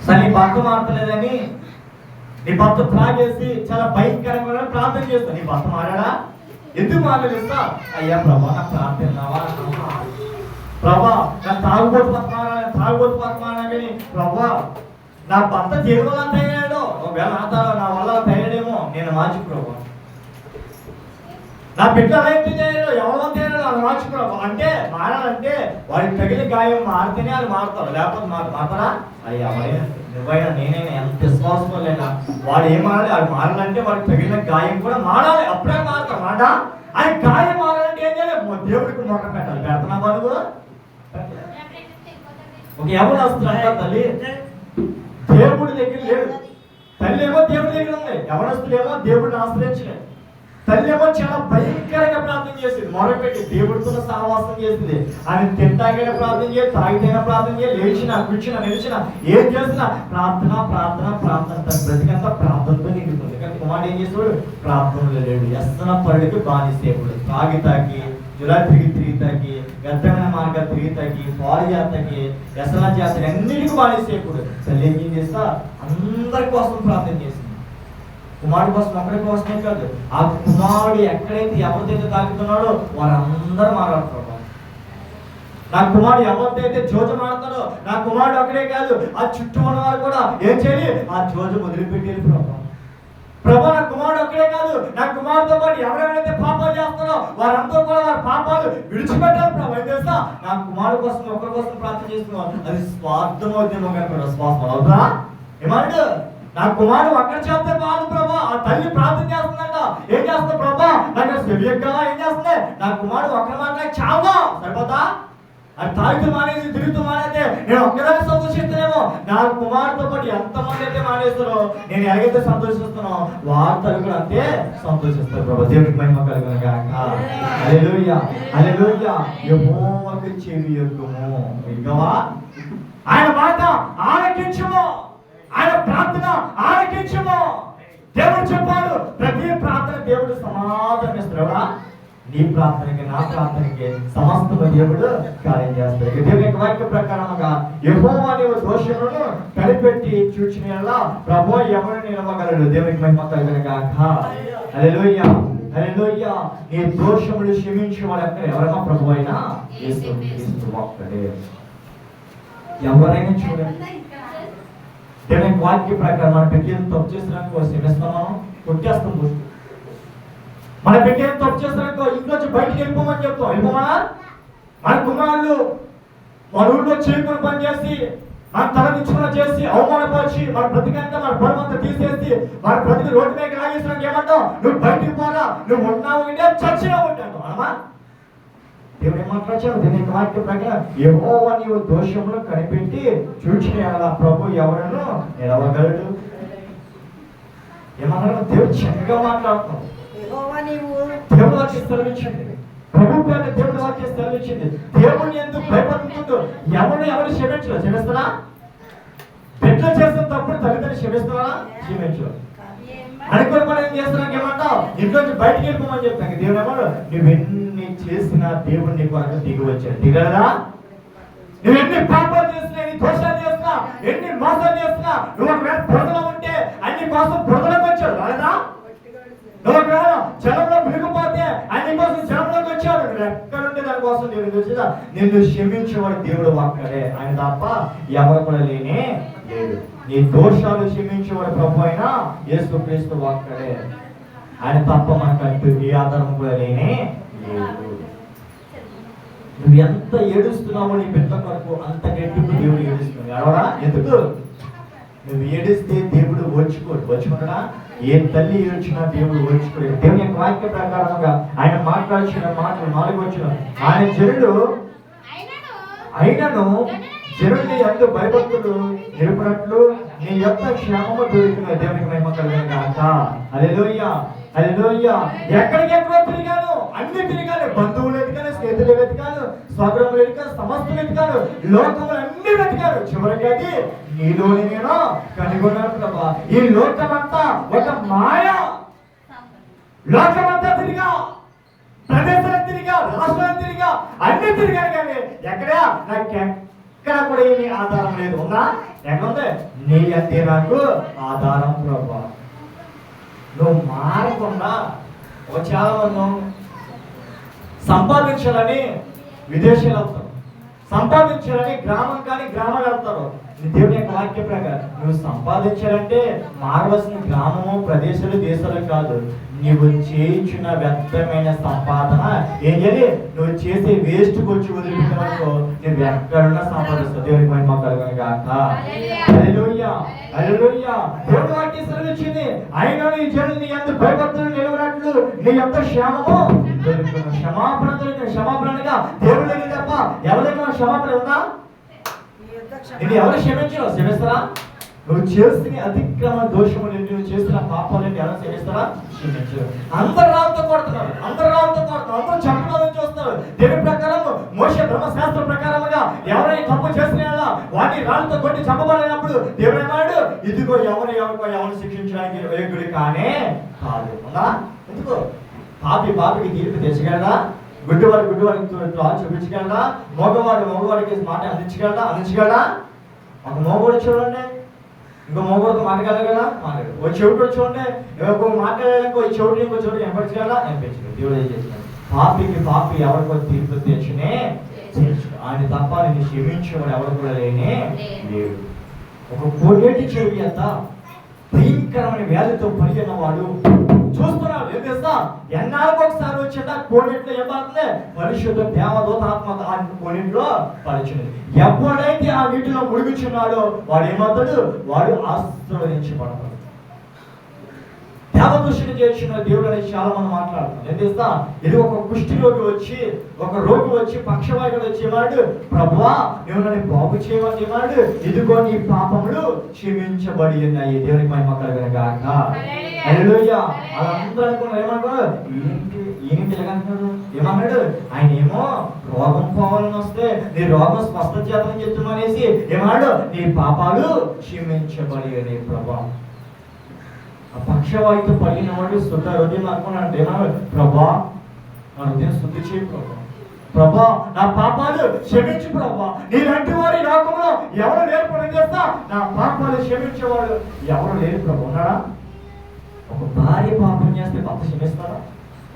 సరే నీ భర్త మారతలేదని నీ భర్త త్రాగేసి చాలా భయంకరంగా ప్రార్థన చేస్తాను. నీ భర్త మారాడా? ఎందుకు మారలేస్తా? అయ్యా ప్రభా నా ప్రార్థనావా ప్రభా నా తాగుబోతు పక్కమానా కానీ ప్రభా నా భర్త దేని వల్ల తయారాడో, ఒకవేళ నా వల్ల తయారేమో నేను మార్చు ప్రభా. నా బిడ్డ రైతు తయారు ఎవరో తయారు అది మార్చు ప్రభా. అంటే మారాలంటే వాడికి తగిలి గాయం మారితేనే అది మారుతారు, లేకపోతే మారతారా? అయ్యా నువ్వైనా నేనైనా ఎంత విశ్వాసం లేనా వాడు ఏం మారాలి? వాడు మారాలంటే వాడికి తగిలిన గాయం కూడా మారాలి, అప్పుడే మారుతారు మాట. అది గాయం మారాలంటే ఏం చేయాలి? దేవుడికి మొక్క పెట్టాలి. పెడతానా బాబు? ఒక ఎవరు వస్తున్నా తల్లి దేవుడి దగ్గర లేడు, తల్లి ఏమో దేవుడి దగ్గర ఉంది, ఎవరస్తులేమో దేవుడిని ఆశ్రయించలేదు. తల్లి ఏమో చాలా భయంకరంగా ప్రార్థన చేసింది, మొరపెట్టి దేవుడితో సహవాసం చేసింది. ఆయన తింటాకైనా ప్రార్థన చేయాలి, తాగితేనా ప్రార్థన చేయాలి, లేచినా కూర్చున్నా నిలిచినా ఏం చేసినా ప్రార్థన ప్రార్థన ప్రార్థన. తన బ్రతికంతా ప్రార్థనతో నిండుతుంది. కానీ కుమారుడు ఏం చేసాడు? ప్రార్థనలో లేడు. వ్యసన పరుడికి బానిసేపుడు, తాగి జులా తిరిగి తాకి వ్యర్థమైన మార్గాలు తిరిగి పాలు చేతకి వ్యసన చేతకి అన్నిటికీ బానిసేపుడు. తల్లి ఏం చేస్తా అందరి కోసం ప్రార్థన చేసింది. కుమారుడు కోసం ఒక్కడి కోసమే కాదు, ఆ కుమారుడు ఎక్కడైతే ఎవరిదైతే తాకుతున్నాడో వారందరూ మాట్లాడతారు. నా కుమారుడు ఎవరిదైతే జోజం ఆడతాడో నా కుమారుడు అక్కడే కాదు, ఆ చుట్టూ ఉన్న వారు కూడా ఏం చేయాలి? ఆ జోజం వదిలిపెట్టి ప్రభా. ప్రభా నా కుమారుడు ఒక్కడే కాదు, నా కుమారుడితో పాటు ఎవరెవరైతే పాపాలు చేస్తారో వారంతా కూడా వారి పాపాలు విడిచిపెట్టాలి ప్రభా. ఏం చేస్తా? నా కుమారుడు కోసం ఒకరి కోసం ప్రార్థన చేస్తున్నావు, అది స్వార్థమోద్యమం కనుక స్వార్థం అవుతా. ఏమంటు నా కుమారుడు అక్కడ చేస్తే కాదు ప్రభా, ఆ తల్లి ప్రార్థన చేస్తుందంట. ఏం చేస్తుంది ప్రభా? నాకు సెవియగా ఏం చేస్తుంది? నా కుమారుడు ఒక్కరి మాట చావా సరిపోతా? అది తాగుతూ మానేసి తిరుగుతూ మానేస్తే నేను ఒక్కదాన్ని సంతోషిస్తానేమో, నా కుమారుతో పాటు ఎంతమంది అయితే మానేస్తారో నేను ఎలాగైతే సంతోషిస్తున్నానో వార్తలు కూడా అంతే సంతోషిస్తారు ప్రభా. దేవుడికి మహిమ కలుగును గాక. హల్లెలూయా హల్లెలూయా. యెహోవాకు చెవియొగ్గుము, ఇగవా ఆయన మాట ఆలకించుము, ఆయన ప్రార్థన ఆలకించుము. దేవుడు చెప్పాడు ప్రతి ప్రార్థన దేవుడు సమాధానం ఇస్తాడు. నీ ప్రార్థనకి నా ప్రార్థనకి సమస్త దేవుడు కార్యం చేస్తాడు. దేవుని యొక్క వాక్య ప్రకారంగా యెహోవా నీవు దోషములను కనిపెట్టి చూచినలా ప్రభువు ఎవరు నిలవగలడు? దేవునికి మహిమ కలుగును గాక. హల్లెలూయా హల్లెలూయా. నీ దోషములు క్షమించేవాడు ఎక్కడ? ఎవరైనా ప్రభువు అయినా యేసుక్రీస్తు ఒక్కడే. ఎవరైనా చూడండి, దేవుని వాక్య ప్రకారం మన బిడ్డలు తప్పు చేసినాక క్షమిస్తామా? కొట్టేస్తాం. మన బిడ్డలు తప్పు చేసినాక ఇంట్లోంచి బయటికి వెళ్ళిపోమని చెప్తాం, వెళ్ళిపోమా? మన కుమారులు మన ఊళ్ళో చేయకుని పని చేసి మన తలదించుకున్న చేసి అవమానపరిచి మన బ్రతికంతా మన బలమంతా తీసేసి మన బ్రతికి రోడ్డు మీద లాగేసినాక ఏమంటావు? నువ్వు బయటికి పోరా, నువ్వు ఉన్నావు అంటే చచ్చినా ఉంటాను అమ్మా. దేవుడు ఏమంటాడు? దీని వాక్య ప్రకారం యెహోవా నీవు దోషములు కనిపెట్టి చూచినలా ప్రభు ఎవరను నిలవగలడు. ఏమన్నా దేవుడు చక్కగా మాట్లాడుతున్నాడు. దేవుడు వాక్య స్థలమిచ్చింది, ప్రభు పేట దేవుడు వాక్య స్థలమిచ్చింది. దేవుడిని ఎందుకు భయపడుతుందో ఎవరు క్షమించరా? క్షమిస్తారా? బిడ్డలు చేసిన తప్పుడు తల్లిదండ్రులు క్షమిస్తారా? క్షమించు. అనుకుని మనం ఏం చేస్తున్నాం? ఏమంటావు? ఇంట్లోంచి బయటికి వెళ్ళిపోమని చెప్తాను. దేవుడు ఏమన్నాడు? నువ్వెన్ని చేసినా దేవుడు నీ కొరకు దిగి వచ్చాడు. దిగలదా? నువ్వెన్ని పాపాలు చేసినా, ఎన్ని దోషాలు చేసినా, ఎన్ని మోసాలు చేసినా, నువ్వు ఒకవేళ బురదలో ఉంటే అన్ని కోసం బురదలోకి వచ్చాడు రాలేదా? నువ్వు ఒకవేళ జలంలో మునిగిపోతే అన్ని కోసం జలంలోకి వచ్చాడు. నువ్వు ఎక్కడుంటే దానికోసం దేవుడు వచ్చేదా? నిన్ను క్షమించేవాడు దేవుడు ఒక్కడే, ఆయన తప్ప ఎవరు కూడా లేనే లేడు. నీ దోషాలు క్షమించేవాడు ప్రభు అయినా యేసుక్రీస్తు ఒక్కడే, ఆయన తప్ప మనకంటూ ఏ ఆధారం కూడా లేనే లేదు. నువ్వు ఎంత ఏడుస్తున్నావో నీ బిడ్డ కొరకు అంత గట్టిగా దేవుడు ఏడుస్తుంది. ఎవరా? ఎందుకు? నువ్వు ఏడిస్తే దేవుడు వచ్చుకుంటాడా? ఏ తల్లి ఏడ్చినా దేవుడు ఓర్చుకోలేదు. దేవుని యొక్క వాక్య ప్రకారంగా ఆయన మాట్లాడిన మాటలు 4 వచనం, ఆయన జనుడు అయినను జనుడిని ఎందు భయభక్తులు నిలుపునట్లు నీ యొక్క క్షేమము దొరికిన. దేవునికి మహిమ కలుగును గాక. హల్లెలూయా హల్లెలూయా. ఎక్కడికెక్కడో తిరిగాను, అన్ని తిరిగాను, బంధువులు వెతికాను, స్నేహితులు వెతికాను, స్వగ్రహములు వెతికాను, సమస్త వెతికాను, లోకములు అన్ని వెతికాను, చివరికి అది నీలోని నేను కనుగొన్నాను ప్రభా. ఈ లోకమంతా ఒక మాయ. లోకమంతా తిరిగా, ప్రదేశాలు తిరిగా, రాష్ట్రాలు తిరిగా, అన్ని తిరిగాను, కానీ ఎక్కడా నాకు ఎక్కడ కూడా ఏమీ ఆధారం లేదు. ఉందా? ఎక్కడుంది? నీ అంతే నాకు ఆధారం ప్రభా. నువ్వు మారకుండా చాలా మంది సంపాదించాలని విదేశాలు వెళ్తారు, సంపాదించాలని గ్రామం కానీ గ్రామాలు వెళ్తారు. దేవుని యొక్క వాక్య ప్రకారం నువ్వు సంపాదించాలంటే మారవలసిన గ్రామము, ప్రదేశాలు, దేశాలు కాదు. నువ్వు చేయించిన వ్యర్థమైన సంపాదన ఏం చేయాలి? నువ్వు చేసే వేస్ట్ వచ్చి వదిలిపెట్టవనుకో నువ్వు ఎక్కడున్నా సంపాదిస్తావు. దేవునికి మహిమ కలుగును గాక. హల్లెలూయా, హల్లెలూయా. దేవుని వాక్యం సెలవిచ్చింది, అయినా నీ జనులు నీ యందు భయభక్తులు నిలవనట్లు నీ యొక్క క్షేమము దొరుకును. క్షమాపణ దొరికిన క్షమాపణగా దేవుడి దగ్గర తప్ప ఎవరైనా క్షమాపణ ఉందా? ఇది ఎవరు క్షమించరు? క్షమిస్తారా? నువ్వు చేసిన అతిక్రమ దోషములు, నువ్వు చేసిన పాపాలని ఎవరు క్షమిస్తారా? క్షమించరు. అందరు రాళ్ళతో కొడుతున్నారు, అందరు చంపడానికి చూస్తున్నారు. దేవుని ప్రకారం మోషే ధర్మశాస్త్ర ప్రకారముగా ఎవరైనా తప్పు చేసిన వాటిని రాళ్ళతో కొట్టి చంపబడినప్పుడు దేవుడు అన్నాడు, ఇదిగో ఎవరు శిక్షించడానికి యోగ్యుడు కానే కాదు. ఉందా? ఎందుకో పాపికి తీర్పు తెచ్చగలరా? గుడ్డివారికి చూపించగలరా? మగవాడికి మాట అందించగలరా? ఒక మోగోడు చూడండి, ఇంకో మోగోడితో మాట్లాడగలరా? మాట్లాడు. ఒక చెవుడు చూడండి, ఇంకో మాట్లాడడానికి ఒక చెవుడు ఇంకో చెవుడు ఎంపడించగలరా? ఎంపించగలరు. దేవుడు ఏం చేస్తున్నాడు? పాపి ఎవరికో తీర్పు తెచ్చినే ఆయన తప్ప నేను క్షమించేవాడు ఎవరు కూడా లేనే లేడు. ఒక కోడేటి చెవి అంత భయంకరమైన వ్యాధితో పడిన వాడు చూస్తున్నాడు. ఏం చేస్తా? ఎన్నాళ్ళకి ఒకసారి వచ్చేట కోనేట్లో ఏమవుతుంది? పరిశుద్ధ దేవదూత ఆత్మ ఆ కోనేట్లో పరిచింది. ఎవడైతే ఆ నీటిలో మురుగుచున్నాడో వాడు ఏమవుతాడు? వాడు ఆశీర్వదించబడతాడు. దేవదూషణ చేసిన దేవుడు అనేది చాలా మంది మాట్లాడుతున్నారు. ఏం చేస్తా? ఇది ఒక కుష్టి రోగి వచ్చి, ఒక రోగి వచ్చి, పక్షవాయుడు వచ్చి ఏమాడు, ప్రభువా నువ్వు నన్ను బాగు చేయమని ఏమాడు, ఇదిగో నీ పాపములు క్షమించబడి ఉన్నాయి. దేవునికి మహిమ కలుగును గాక. హల్లెలూయా. వాళ్ళందరూ అనుకున్నారు, ఏమనుకున్నారు? ఏంటి ఇలాగంటున్నాడు? ఏమన్నాడు? ఆయన ఏమో రోగం పోవాలని వస్తే నీ రోగం స్వస్థ చేతని చెప్తున్నానేసి ఏమన్నాడు? నీ పాపాలు క్షమించబడి ఉన్నాయి ప్రభా. ఆ పక్షవాయుతో పడిన వాడు శుద్ధ హృదయం అనుకున్నాడు. ఏమన్నాడు? ప్రభా నా హృదయం శుద్ధి చేయి ప్రభా, నా పాపాలు క్షమించు ప్రభా. నీలాంటి వారి లోకంలో ఎవరు లేరు పని చేస్తా? నా పాపాలు క్షమించేవాడు ఎవరు లేరు ప్రభా. ఉన్నాడా? ఒక భార్య పాపం చేస్తే భర్త క్షమిస్తారా?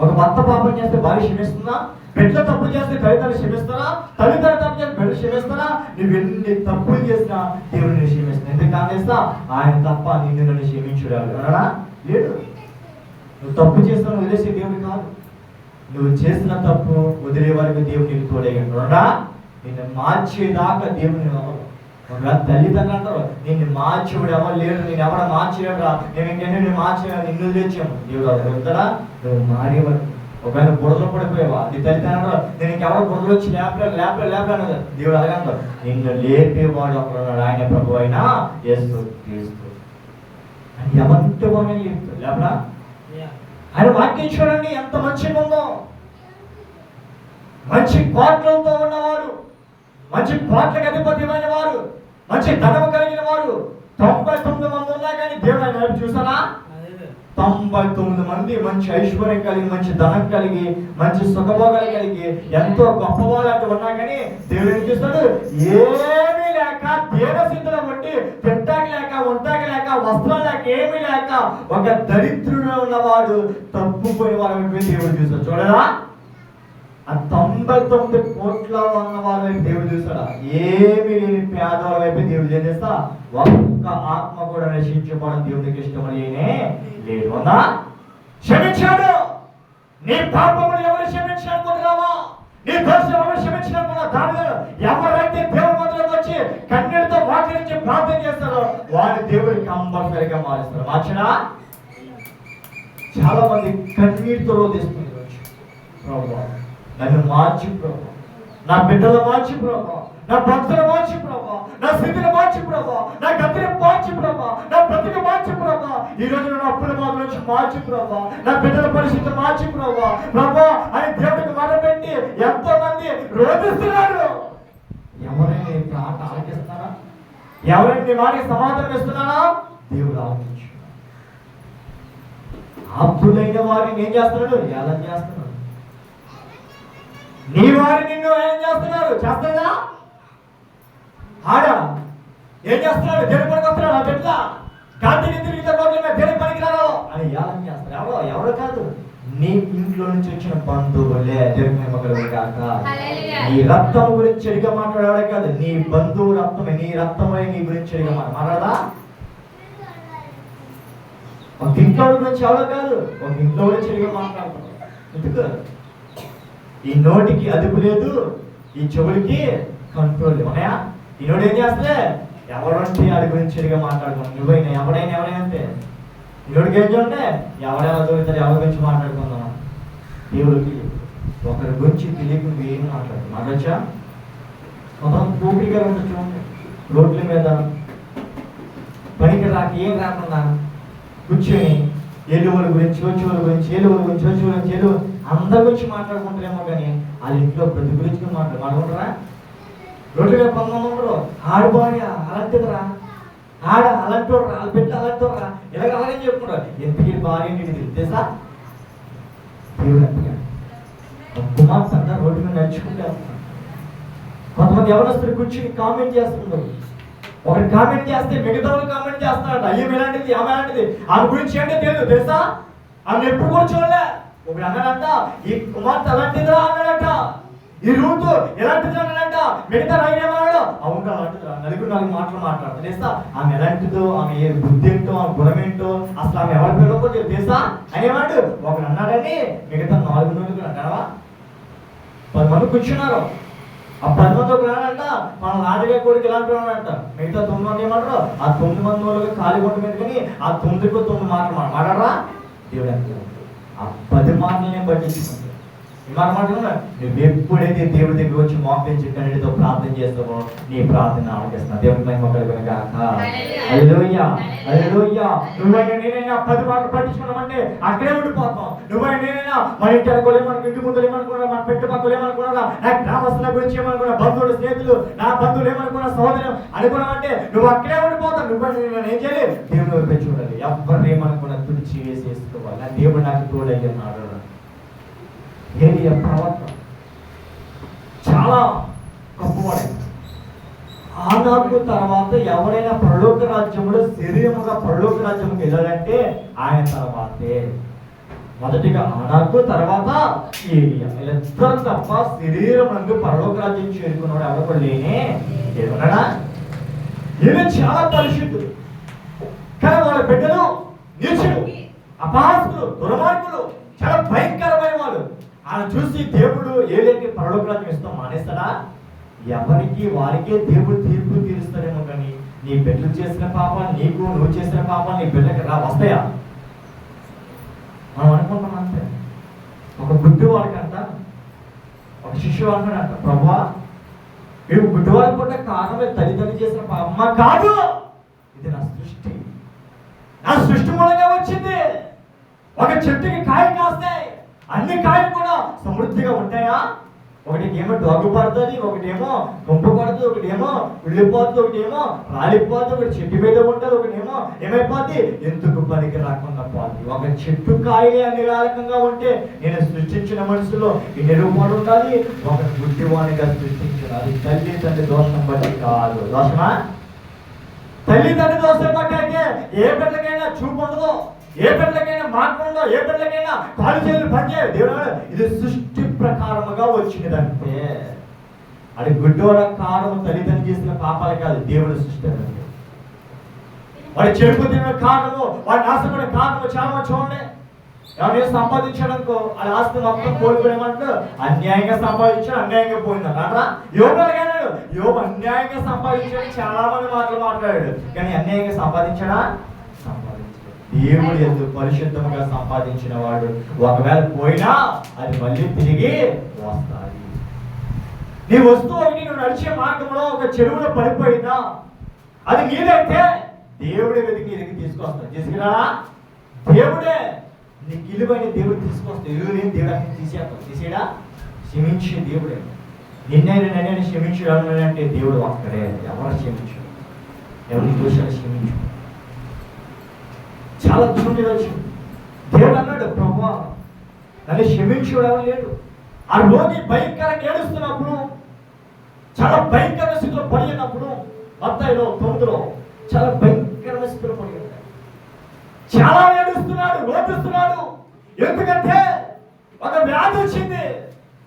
ఒక భర్త పాపం చేస్తే భార్య క్షమిస్తుందా? బిడ్డ తప్పు చేస్తే తల్లిదండ్రులు క్షమిస్తారా? తల్లిదండ్రులు తప్పు చేస్తే బిడ్డ క్షమిస్తారా? నువ్వు ఎన్ని తప్పులు చేసినా దేవుడిని క్షమిస్తా. ఎందుకు కాదేస్తా? ఆయన తప్ప నిన్ను నన్ను క్షమించుడాడు అన్నాడా? లేడు. నువ్వు తప్పు చేస్తావు వదిలేసే దేవుడు కాదు. నువ్వు చేసిన తప్పు వదిలే వరకు దేవుడు నీకు తోడేయడా? నిన్ను మార్చేదాకా దేవుని ఎవరు? ఒకవేళ తల్లిదండ్రులు అంటారు నిన్ను మార్చేవాడు ఎవరు లేడు, నేను ఎవడ మార్చేయడా, నేను ఇంకెన్ని మార్చే నిన్ను తెచ్చాము. దేవుడు అది వెళ్తాడా? నువ్వు మారేవాడు. ఒకవేళ బురదలో పడిపోయావా? నీ తల్లిదండ్రులు నేను ఇంకెవరో బురదలు వచ్చి లేపలేను. దేవుడు అలాగంటారు నిన్ను లేపేవాడు ఒకడున్నాడు, ఆయన ప్రభు అయినా యేసు క్రీస్తు అని ఎవరితో మనం చెప్తాడు లేపడా? ఆయన వాక్యం చూడండి ఎంత మంచిగా ఉందో. మంచి కోట్లతో ఉన్నవాడు, మంచి కోట్లకు అధిపతిమైన వారు, మంచి ధనము కలిగిన వారు 99 మంది ఉన్నా కానీ దేవుడు ఆయన చూసారా? 99 మంది మంచి ఐశ్వర్యం కలిగి, మంచి ధనం కలిగి, మంచి సుఖభోగాలు కలిగి, ఎంతో గొప్పవాళ్ళు అటు ఉన్నా కానీ దేవుడు ఏం చేస్తాడు? ఏమీ లేక దేవసిద్ధుల బట్టి తింటాకి లేక, ఉంటాకి లేక, వస్త్రం లేక, ఏమీ లేక ఒక దరిద్రుడు ఉన్నవాడు తప్పుపోయిన వారి దేవుడు చూస్తాడు. చూడరా? ఆ 99 కోట్ల ఉన్న వాళ్ళ వైపు దేవుడు చూస్తాడా? ఏమి లేని పేదవాళ్ళ వైపు దేవుడు ఏం చేస్తా? ఒక్క ఆత్మ కూడా నశించుకోవడం దేవుడికి ఇష్టమని లేదు. అన్నా క్షమించాడు. నీ పాపములు ఎవరు క్షమించాలనుకుంటున్నావా? నీ దోషం ఎవరు క్షమించాలనుకున్నా? దానిలో ఎవరైతే దేవుడి మందిలోకి వచ్చి కన్నీటితో మోకరించి ప్రార్థన చేస్తారో వారి దేవుడికి కంపల్సరిగా మారుస్తారు. మార్చడా? చాలా మంది కన్నీటితో రోధిస్తుంది. ప్రభు నన్ను మార్చి ప్రభు, నా బిడ్డలు మార్చి ప్రభు, నా భక్తులు మార్చి ప్రభు, నా స్థితిని మార్చి ప్రభు, నా గతిని మార్చి ప్రభు, నా బ్రతికి మార్చి ప్రభు, ఈ రోజు నా అప్పుల బాధ నుంచి మార్చి ప్రభు, నా బిడ్డల పరిస్థితి మార్చి ప్రభు అని దేవుడికి మొదలుపెట్టి ఎంతో మంది రోధిస్తున్నారు. ఎవరైనా ఈ మాట ఆలకిస్తున్నారా? ఎవరైనా నీ మాటకి సమాధానం ఇస్తున్నారా? దేవుడు ఆలోచించు. ఆప్తులైన వారిని ఏం చేస్తున్నాడు? ఎలా చేస్తున్నాడు? నీ వారి నిన్ను ఏం చేస్తున్నారు? చేస్తారా? ఆడ ఏం చేస్తున్నాడు? దేవుడి పనికి వస్తున్నాడు. ఆ బిడ్డ గాంధీ తిరిగితే రోడ్ల మీద దేవుడి పనికి రాడు అని ఏం చేస్తారు? ఎవరో కాదు, నీ ఇంట్లో నుంచి వచ్చిన బంధువులే. దేవుని మగలు కాక నీ రక్తం గురించి చెడుగా మాట్లాడే కాదు, నీ బంధువు రక్తమే, నీ రక్తమే నీ గురించి చెడుగా మాట్లాడదా? ఒక ఇంట్లో గురించి ఎవరో కాదు, ఒక ఇంట్లో గురించి చెడుగా మాట్లాడతాం. ఎందుకు? ఈ నోటికి అదుపు లేదు, ఈ చెవులకి కంట్రోల్ లేదు. ఈ నోటి ఏం చేస్తే ఎవరంటే వాడి గురించి చెడుగా మాట్లాడుకున్నాం. నువ్వైనా ఎవడైనా అంతే. ఈ నోటికి ఏం చూడండి, ఎవరైనా దొరుకుతారు, ఎవరి గురించి మాట్లాడుకుందాం. దేవుడికి ఒకరి గురించి తెలియకుండా ఏం మాట్లాడచ్చా? మొత్తం పూర్తిగా ఉంటుంది చూడండి, రోడ్ల మీద పనికి రాక ఏం రాకుండా కూర్చొని ఏలువల గురించి వచ్చేవాళ్ళ గురించి, ఏలువల గురించి వచ్చేవాళ్ళ గురించి, ఏలు అందరి గురించి మాట్లాడుకుంటారేమో కానీ వాళ్ళ ఇంట్లో ప్రతి గురించి మాట్లాడుకుంటారా? రోడ్ల మీద కొంతమంది ఉండరు, ఆడబోయా అలాంటిదిరా, ఆడ అలాంటి వాళ్ళ బిడ్డ అలాంటి వాళ్ళరా, ఇలాగ అలాగే చెప్పుకుంటారు. ఎందుకు భార్య నీకు తెలుసా? దేవుడు అంతగా కుమార్తె అంతా రోడ్డు మీద నడుచుకుంటే కొంతమంది ఎవరొస్తారు కూర్చుని కామెంట్ చేస్తున్నారు. ఒకటి కామెంట్ చేస్తే మిగతా వాళ్ళు కామెంట్ చేస్తున్నాడు, అయ్యో ఎలాంటిది ఆమె లాంటిది, ఆమె గురించి ఏంటో తెలియదు తెలుసా? ఆమె ఎప్పుడు కూడా చూడలే. ఒకటి అన్నాడంట, ఈ కుమార్తె అలాంటిదిరా అన్నాడట, ఈ రూతు ఎలాంటిది అన్నాడంట. మిగతా రైడేమన్నాడు, అవును అలాంటిదిరా, నలుగురు మాటలు మాట్లాడతాడు తెలుసా? ఆమె ఎలాంటిదో, ఆమె ఏ బుద్ధి ఏంటో, ఆమె గుణం ఏంటో, అసలు ఆమె ఎవరి పిల్లకో తెలుసా అనేవాడు. ఒకడు అన్నాడని మిగతా 4 మంది అంటావా? 10 మంది కూర్చున్నారు. ఆ 10 మంది ఒక రాడంట, మన రాజుగారి కొడుకు ఇలాంటి వాడంట. మిగతా 9 మంది ఏమంటారు? ఆ 9 మంది వాళ్ళకి ఖాళీ కొట్టు మీద కానీ ఆ 9కు 9 మాటలు మాట్లాడరా? దేవుడు అంటే ఆ 10 మాటలనే పట్టించుకుంటాడు. ఈ మాట మాట్లాడుతున్నా, నువ్వు ఎప్పుడైతే దేవుడి దగ్గర వచ్చి మోకరించి కన్నీటితో ప్రార్థన చేస్తావో నీ ప్రార్థన ఆలకిస్తున్నా. దేవుడి మహిమ కలుగును గాక. హల్లెలూయా, హల్లెలూయా. నువ్వైనా నేనైనా 10 మాటలు పట్టించుకున్నామంటే అక్కడే ఉండిపోతాం. నువ్వైనా నేనైనా మన ఇంటి అనుకోలే, మనకు ఇంటి ముందు ఏమనుకున్నా, మన పెట్టి పక్కలు ఏమనుకున్నా, నా గ్రామస్తుల గురించి ఏమనుకున్నా, బంధువులు స్నేహితులు నా బంధువులు ఏమనుకున్నా, సహోదరం అనుకున్నామంటే నువ్వు అక్కడే ఉండిపోతావు. నువ్వు ఏం చేయాలి? దేవుని వైపు చూడాలి. ఎవరు ఏమనుకున్నా తుడిచి వేసేసుకోవాలి. నా దేవుడు నాకు తోడయ్యన్నాడు. ఏలియా ప్రవక్త చాలా గొప్పవాడు. ఆనాకు తర్వాత ఎవరైనా పరలోక రాజ్యములో శరీరముగా పరలోక రాజ్యముకి వెళ్ళాలంటే ఆయన తర్వాతే. మొదటిగా ఆనాకు, తర్వాత ఏలియా. వీళ్ళిద్దరు తప్ప శరీరమునందు పరలోక రాజ్యం చేరుకున్నాడు ఎవరు లేనే ఏమన్నాడా? ఈయన చాలా పరిశుద్ధుడు, కానీ వాళ్ళ బిడ్డలు నీచులు, అపహాసులు, దుర్మార్గులు, చాలా భయంకరమైన వాళ్ళు. ఆయన చూసి దేవుడు ఏలియాకి పరలోక రాజ్యం ఇస్తాం మానేస్తాడా? ఎవరికి వారికే దేవుడు తీర్పు తీరుస్తాడేమో కానీ నీ బిడ్డలు చేసిన పాపాలు నీకు, నువ్వు చేసిన పాపాలు నీ బిడ్డకి వస్తాయా? మనం అనుకుంటాం అంతే. ఒక గుడ్డివాడికంట ఒక శిష్యుడు అంటాడంట, ప్రభువా మీరు గుడ్డివాడి పుట్ట కారణమే తల్లిదండ్రులు చేసిన పాపమా? కాదు, ఇది నా సృష్టి, నా సృష్టి మూలంగా వచ్చింది. ఒక చెట్టుకి కాయలు కాస్తాయి, అన్ని కాయలు కూడా సమృద్ధిగా ఉంటాయా? ఒకటికేమో డొగ్గు పడుతుంది, ఒకటేమో గుంపు పడుతుంది, ఒకటేమో ఉళ్ళిపోతుంది, ఒకటేమో రాలిపోతుంది, ఒకటి చెట్టు మీద ఉంటుంది, ఒకటేమో ఏమైపోద్ది ఎందుకు పనికి రాకుండా పోతుంది. ఒక చెట్టు కాయలే అన్ని రకంగా ఉంటే నేను సృష్టించిన మనుషుల్లో ఎన్ని రూపాయలు ఉండాలి? ఒక గుడ్డివాణిగా సృష్టించిన. అది తల్లి తండ్రి దోషం బట్టి కాదు. దోషమా? తల్లి తండ్రి దోషం బట్టి అయితే ఏ బిడ్డకైనా చూపు ఉండదు, ఏ బిడ్డలకైనా మాట ఉండదు, ఏ బిడ్డలకైనా కాలు చేతులు పనిచేయదు. దేవుడు ఇది సృష్టి ప్రకారముగా వచ్చినదంటే అది గుడ్డోడ కారణం తల్లిదండ్రులు చేసిన పాపాలు కాదు, దేవుడు సృష్టి అంటే. వాడి చెడిపోతున్న కారణము, వాడి నాశనమైన కారణము చాలా చూడండి. ఎవరైనా సంపాదించడానికో అది ఆస్తి మొత్తం కోల్పోయామంటే అన్యాయంగా సంపాదించాడు, అన్యాయంగా పోయిందన్నారా? యోబు అడిగాడు, యోబు అన్యాయంగా సంపాదించాడు, చాలా మంది మాటలు మాట్లాడాడు, కానీ అన్యాయంగా సంపాదించాడా? దేవుడు ఎందుకు పరిశుద్ధంగా సంపాదించిన వాడు ఒకవేళ పోయినా అది మళ్ళీ తిరిగి వస్తాయి. నీ వస్తువు నువ్వు నడిచే మార్గంలో ఒక చెరువులో పడిపోయిందా, అది నీదైతే దేవుడే వెతికి నీ దగ్గర తీసుకొస్తాడు. తీసుకురాడా? దేవుడే నీకు ఇలువైన దేవుడు తీసుకొస్తాడు. ఇల్లు లేని దేవుడు అన్ని తీసేయడా? క్షమించే దేవుడే. నిన్నైనా క్షమించడం అంటే దేవుడు ఒక్కడే. ఎవరు క్షమించు, ఎవరి దోషాలు క్షమించు. చాలా చూడండి, దేవుడు అన్నాడు, ప్రభువా నన్ను క్షమించుడు ఎవరు లేడు. ఆ రోగి భయంకరంగా ఏడుస్తున్నప్పుడు చాలా భయంకరమైన స్థితిలో పడి ఉన్నప్పుడు మత్తయిలో 9లో చాలా భయంకరమైన స్థితిలో పడి ఉన్నాడు. చాలా ఏడుస్తున్నాడు, రోధిస్తున్నాడు. ఎందుకంటే ఒక వ్యాధి వచ్చింది,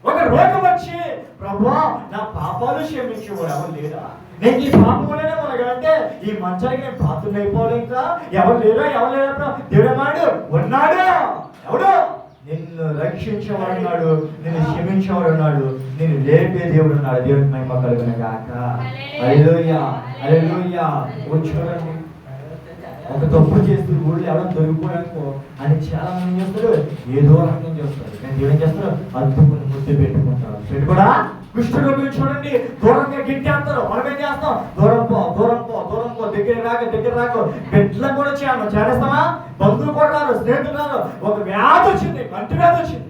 ఒక రోగం వచ్చి, ప్రభువా నా పాపాలు క్షమించేవాడు ఎవరు లేరా? నేను ఈ పాపంలోనే ఉన్నాడంటే ఈ మంచానికి నేను పాత్రలు అయిపోవాలి. ఇంకా ఎవరు లేరా? ఎవరు లేరా? దేవుడు అన్నాడు, ఉన్నాడు. ఎవడు? నిన్ను రక్షించేవాడు ఉన్నాడు, నిన్ను క్షమించేవాడు ఉన్నాడు, నిన్ను లేపే దేవుడు ఉన్నాడు. దేవుడికి మహిమ కలుగును గాక. హల్లెలూయా, హల్లెలూయా. చూడండి, ఒక తప్పు చేస్తూ ఊళ్ళో ఎవరైనా దొరికిపోయాకో అని చాలా మంది చేస్తారు, ఏదో రకం చేస్తారు. కానీ దేవుడు ఏం చేస్తారు? అద్దుకుని ముద్దు పెట్టుకుంటారు. పెట్టుకోడా కుష్ఠరోగులు చూడండి, దూరంగా గిట్టేస్తారు. మనం ఏం చేస్తాం? దూరం పో, దూరం పో, దూరం పో, దగ్గర రాకు. బిడ్డలు కూడా చేస్తామా? బంధువులు కూడా రారు, స్నేహితులు రారు. ఒక వ్యాధి వచ్చింది, కంటి వ్యాధి వచ్చింది.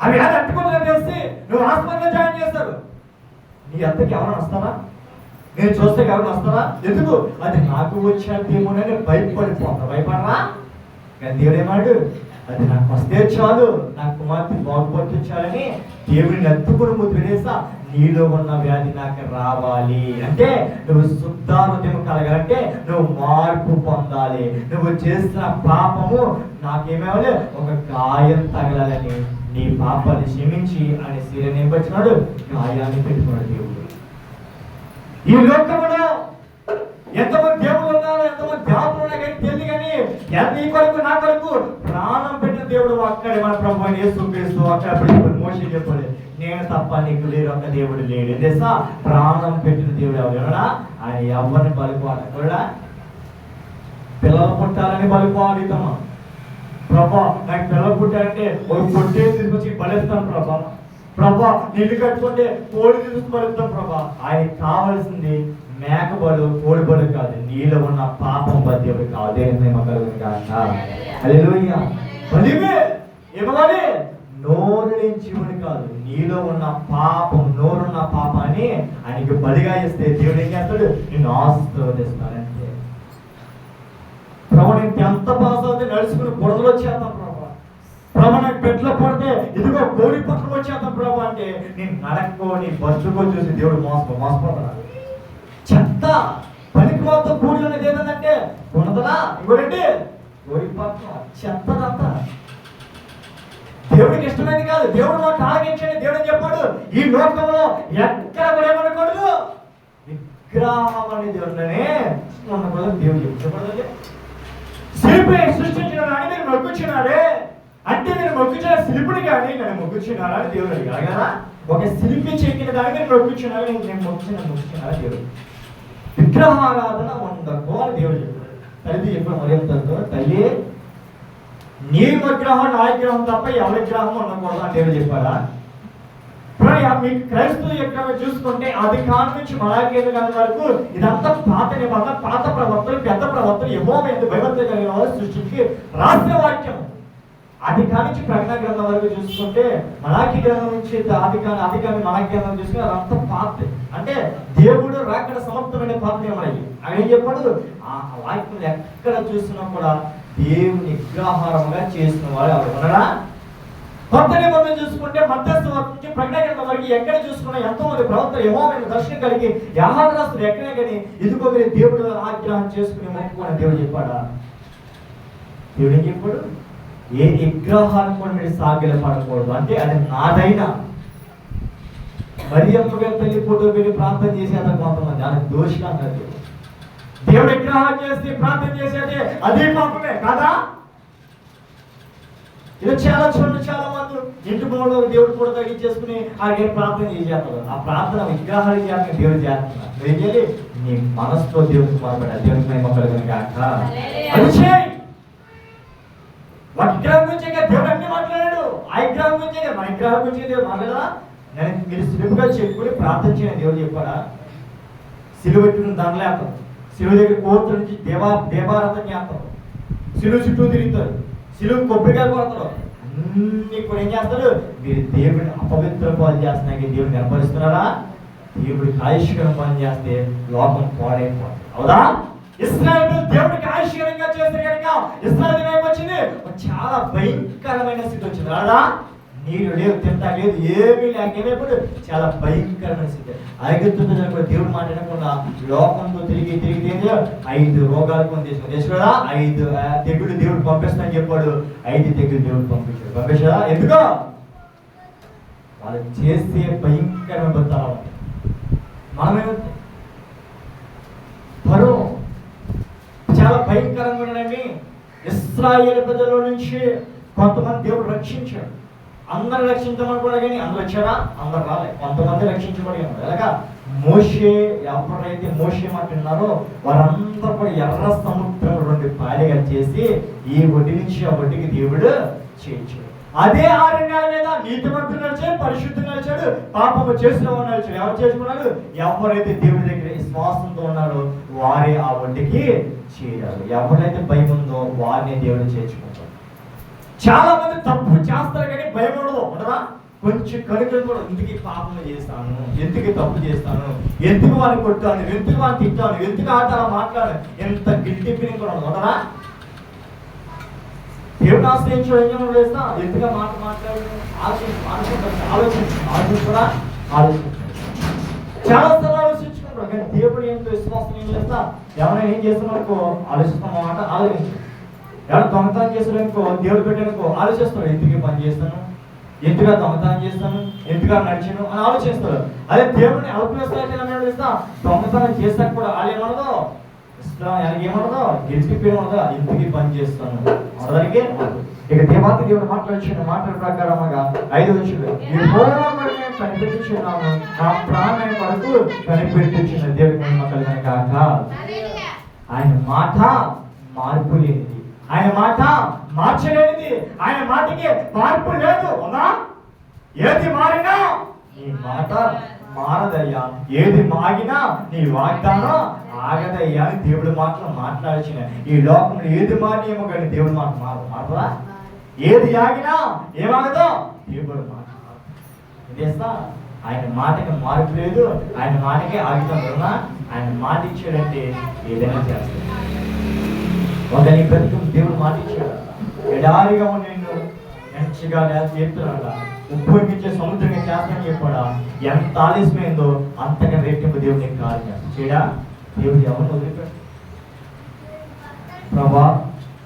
ఆ వ్యాధి అంటుకుంటుందని తెలిసి నువ్వు హాస్పిటల్లో జాయిన్ చేస్తారు. నీ అంతకి ఎవరైనా వస్తారా? నేను చూస్తే ఎవరైనా వస్తారా? ఎందుకు? అది నాకు వచ్చేదేమోనని భయపడరా? కానీ దేవుడు ఏమాడు? అది నాకు వస్తే చాలు, నా కుమార్తె బాగుపడుతుంచాలని దేవుడిని అద్దుకుని ముద్రేసా, నీలో ఉన్న వ్యాధి నాకు రావాలి అంటే నువ్వు శుద్ధారోగ్యం కలగాలంటే నువ్వు మార్పు పొందాలి. నువ్వు చేసిన పాపము నాకేమేవాలి? ఒక గాయం తగలాలని, నీ పాపాన్ని క్షమించి అని శిరని ఏం పెట్టినాడు? గాయాన్ని పెట్టుకున్నాడు దేవుడు. ఈ లోకంలో ఎంతమంది దేవుడు ఉన్నారు, ఎంతమంది దేవతలు ఉన్నా కానీ తెలియదు. కానీ నీ కొరకు నా కొరకు ప్రాణం పెట్టిన దేవుడు అక్కడే మన ప్రభు యేసుక్రీస్తు. అక్కడ మోషే చెప్పాడు, నేను తప్ప నీకు లేరు, ఒక దేవుడు లేడు. తెలుసా? ప్రాణం పెట్టిన దేవుడు ఎవడా? ఆయన ఎవరిని బలిపోడా? పిల్లలు పుట్టాలని బలిపోడుతామా? ప్రభా నాకు పిల్లలు పుట్టారంటే ఒక పొట్టే తీసుకొచ్చి బలిస్తాను ప్రభా. ప్రభా నీళ్ళు కట్టుకుంటే కోడి తీసుకు బలిస్తాం ప్రభా. ఆయనకి కావాల్సింది మేకబడు, కోడిబడు కాదు, నీలో ఉన్న పాపం దేవుడు కాదు. దేవుని హల్లెలూయా. బలివే ఏమవాలి? నోరు జీవుని కాదు, నీలో ఉన్న పాపం, నోరున్న పాపాన్ని ఆయనకి బలిగా ఇస్తే దేవుడు ఏం చేస్తాడు? నిన్ను ఆశీర్వదిస్తాడంటే. ప్రభు నేను ఎంత పాస్ అవుతే నడుచుకుని బురదలు వచ్చేస్తాం ప్రభా. ప్రభు నాకు పెట్లో పడితే ఇదిగో కోడి పక్కన వచ్చేస్తాం ప్రభు అంటే నేను నడక్కో, నీ బస్సుకో చూసి దేవుడు మోసపోతాడు. చెత్త పనికి మాతో కూడి ఉన్నది ఏదంటే ఉన్నదనా ఇంకోటి కోడి పక్కన చెత్తదంతా దేవుడికి ఇష్టమైంది కాదు. దేవుడు మాకు ఆగించండి. దేవుడు చెప్పాడు, ఈ లోకంలో ఎక్కడ కూడా ఏమనకూడదు, విగ్రహం అనేది ఉండనే ఉండకూడదు. దేవుడు చెప్పకూడదు. శిల్పి సృష్టించిన వాడిని మీరు మొక్కుచున్నారే అంటే మీరు మొక్కుచిన శిల్పుని కానీ నేను మొక్కుచున్నారా అని దేవుడు అడిగారు కదా. ఒక శిల్పి చెక్కిన దాన్ని మీరు మొక్కుచున్నారా, నేను మొక్కుచున్నారా దేవుడు. విగ్రహారాధన ఉండకు అని దేవుడు చెప్పాడు. తల్లి చెప్పాడు మరియమ్మతో, తల్లి నీ విగ్రహం నా విగ్రహం తప్ప ఎవరి విగ్రహం ఉండకూడదు అని దేవుడు చెప్పాడా? మీకు క్రైస్తవ విగ్రహం చూసుకుంటే అది కాలం నుంచి మలాఖీ కాలం వరకు ఇదంతా పాత నిబంధన, పాత ప్రవక్తలు, పెద్ద ప్రవక్తలు, యెహోవా యందు భయభక్తి కలిగిన వారు సృష్టించి రాసిన వాక్యం. అది కానించి ప్రకటన గ్రంథం వరకు చూసుకుంటే మలాఖీ గ్రంథం నుంచి ఆది కానీ మలాఖీ గ్రంథం చూసుకుని అదంతా పాత. అంటే దేవుడు రాకడ సమర్థమైన పాత్రమయ్యి ఆయన ఏం చెప్పాడు? ఆ వాక్యం ఎక్కడ చూసినా కూడా దేవుని విగ్రహారంగా చేసిన వాడు ఎవరు ఉన్నారా? కొత్త నిబంధన చూసుకుంటే మధ్యస్థ నుంచి ప్రకటన గ్రంథం వరకు ఎక్కడ చూసుకున్నా ఎంతో మంది ప్రవక్తలు యెహోవా దర్శనం కలిగి యాహాద్రాస్తులు ఎక్కడే కానీ ఇదిగో మీరు దేవుడు ఆగ్రహం చేసుకుని మొక్కుకుని దేవుడు చెప్పాడా? దేవుడు ఏం చెప్పాడు? ఏ విగ్రహాన్ని కూడా మీరు సాగిలపడకూడదు అంటే అది నాదైనా. మరియమ్మ గారి తల్లి ఫోటో పెట్టి ప్రార్థన చేసేది కొంతమంది, అది దోషిగా అన్నది. దేవుడు విగ్రహం చేసి ప్రార్థన చేసేది అదే పాపమే కాదా? ఇది చాలా మంది ఇంటి మూడు దేవుడు కూడా తగ్గించేసుకుని ఆగే ప్రార్థన చేసేస్తారు. ఆ ప్రార్థన విగ్రహాలు చేస్తున్న దేవుడు చేస్తున్నారు. ఏం చేయాలి? నీ మనసుతో దేవుడికి మొదలుపెట్టాలి. దేవుడికి మహిమ కలుగును గాక. అది చేయి. విగ్రహం గురించి దేవుడు అన్ని మాట్లాడాడు. ఆ విగ్రహం గురించి మన విగ్రహం గురించి దేవుడు మాట్లాడా? నేను మీరు సిలువుగా చెప్పుకుని ప్రార్థన చేయని దేవుడు చెప్పాడా? సిలువ పెట్టుకుని దండలేస్తాం, సిలువ దగ్గర కోర్టు నుంచి దేవారాధన చేస్తాం, సిలువ చుట్టూ తిరుగుతారు, సిలువ కొబ్బరికాయ కొడతారు, అన్ని కూడా ఏం చేస్తారు? మీరు దేవుడిని అపవిత్ర పాలు చేస్తున్నా దేవుడిని కనపరుస్తున్నారా? దేవుడికి ఆయుష్కరం పని చేస్తే లోకం పాడైపోతుంది. అవునా? ఇశ్రాయేలు దేవుడికి ఆయుష్కరంగా చేస్తే కనుక ఇశ్రాయేలు ఏమొచ్చింది? చాలా భయంకరమైన స్థితి వచ్చింది కదా. నీరు లేవు, తింటా లేదు, ఏమీ లేకపోతే చాలా భయంకరమైన స్థితి. ఐగుప్తులో కూడా దేవుడు మాట్లాడకుండా లోకంతో తిరిగి 5 రోగాలు కొని తీసుకురా, 5 తెగులు దేవుడు పంపిస్తానని చెప్పాడు. 5 తెగులు దేవుడు పంపించాడా? ఎందుకో వాళ్ళు చేస్తే భయంకరమైన బతాలు. మనమేమంటే పరో చాలా భయంకరంగా ఉన్నాడని ఇశ్రాయేలు ప్రజల నుంచి కొంతమంది దేవుడు రక్షించాడు. అందరు రక్షించమని కూడా, కానీ అందరు వచ్చారా? అందరు రాలే, కొంతమంది రక్షించబడి ఉన్నారు. ఎలాగా మోషే, ఎవరైతే మోషే మాట విన్నారో వారందరూ కూడా ఎర్ర సముద్రం 2 పాయలుగా చేసి ఈ ఒడ్డు నుంచి ఆ ఒడ్డుకి దేవుడు చేయించాడు. అదే ఆరణ్యాల మీద నీతిమంతుడు నడిచాడు, పరిశుద్ధుడు నడిచాడు, పాపము చేసిన వాడు నడిచాడు. ఎవరు చేసుకున్నాడు? ఎవరైతే దేవుడి దగ్గర విశ్వాసంతో ఉన్నారో వారే ఆ ఒడ్డుకి చేరారు. ఎవరైతే భయం ఉందో వారిని దేవుడు చేర్చుకుంటాడు. చాలా మంది తప్పు చేస్తారు కానీ భయం ఉండదా? కొంచెం కనుకలు కూడా, ఎందుకు పాపం చేస్తాను, ఎందుకు తప్పు చేస్తాను, ఎందుకు వాడిని కొట్టాను, ఎందుకు వాడిని తిట్టాను, ఎందుకు అలా మాట్లాడాను, ఎంత గిల్టీ ఫీలింగ్ కూడా ఉండదా? దేవుడు ఆశ్రయించడం ఏం చేస్తా, ఎందుకు మాట్లాడు ఆలోచించుకుంటా చాలా సార్లు ఆలోచించుకుంటారు. కానీ దేవుడు ఏంటో విశ్వాసం ఏం చేస్తా, ఎవరైనా ఏం చేస్తున్నారనుకో ఆలోచిస్తాం మాట ఆలోచించు. ఎవరు దొంగతనం చేస్తారనుకో, దేవుడు పెట్టానుకో ఆలోచిస్తాడు, ఎందుకు పని చేస్తాను, ఎందుకు దొంగతనం చేస్తాను, ఎందుకు నడిచాను అని ఆలోచిస్తాడు. అదే దేవుడిని అల్పేస్తా దొంగతనం చేస్తాక కూడా వాళ్ళు ఏమన్నదో ఏమన్నదో గెలిచిపోయినదో ఎందుకు పని చేస్తాను అందరికీ. ఇక దేవాతి దేవుడు మాట్లాడుచున్న మాటల ప్రకారంగా 5వ వచనం కనిపెట్టుచున్నాము, నా ప్రాణం వరకు కనిపెట్టుచున్న దేవుడి కలిగిన కాక. ఆయన మాట మార్పు లేనిది, ఆయన మాట మార్చలేనిది, ఆయన మాటకి మార్పు లేదు. అవునా? ఏది మారినా నీ మాట మారదయ్యా, ఏది మాగినా నీ వాగ్దానం ఆగదయ్యా అని దేవుడి మాటలు మాట్లాడిన. ఈ లోకంలో ఏది మారినేమో కానీ దేవుడి మాట మారదా? ఏది ఆగినా ఏమాగదో దేవుడి మాట చేస్తా. ఆయన మాటకి మార్పు లేదు, ఆయన మాటకే ఆగితం కదా. ఆయన మాట ఇచ్చాడంటే ఏదైనా చేస్తాడు. ఒక నీ బ్రతుకు దేవుడు మాట ఇచ్చాడు. ఎడారిగా నిన్ను మంచిగా చేస్తున్నాడా, ఉపయోగించే సముద్రంగా చేస్తానని చెప్పాడా. ఎంత ఆలస్యమైందో అంతగా రెట్టింపు దేవుడు నీకు కార్యం చేస్తాడు. చేయడా? దేవుడు ఎవరిని వదిలిపెట్టాడు. ప్రభా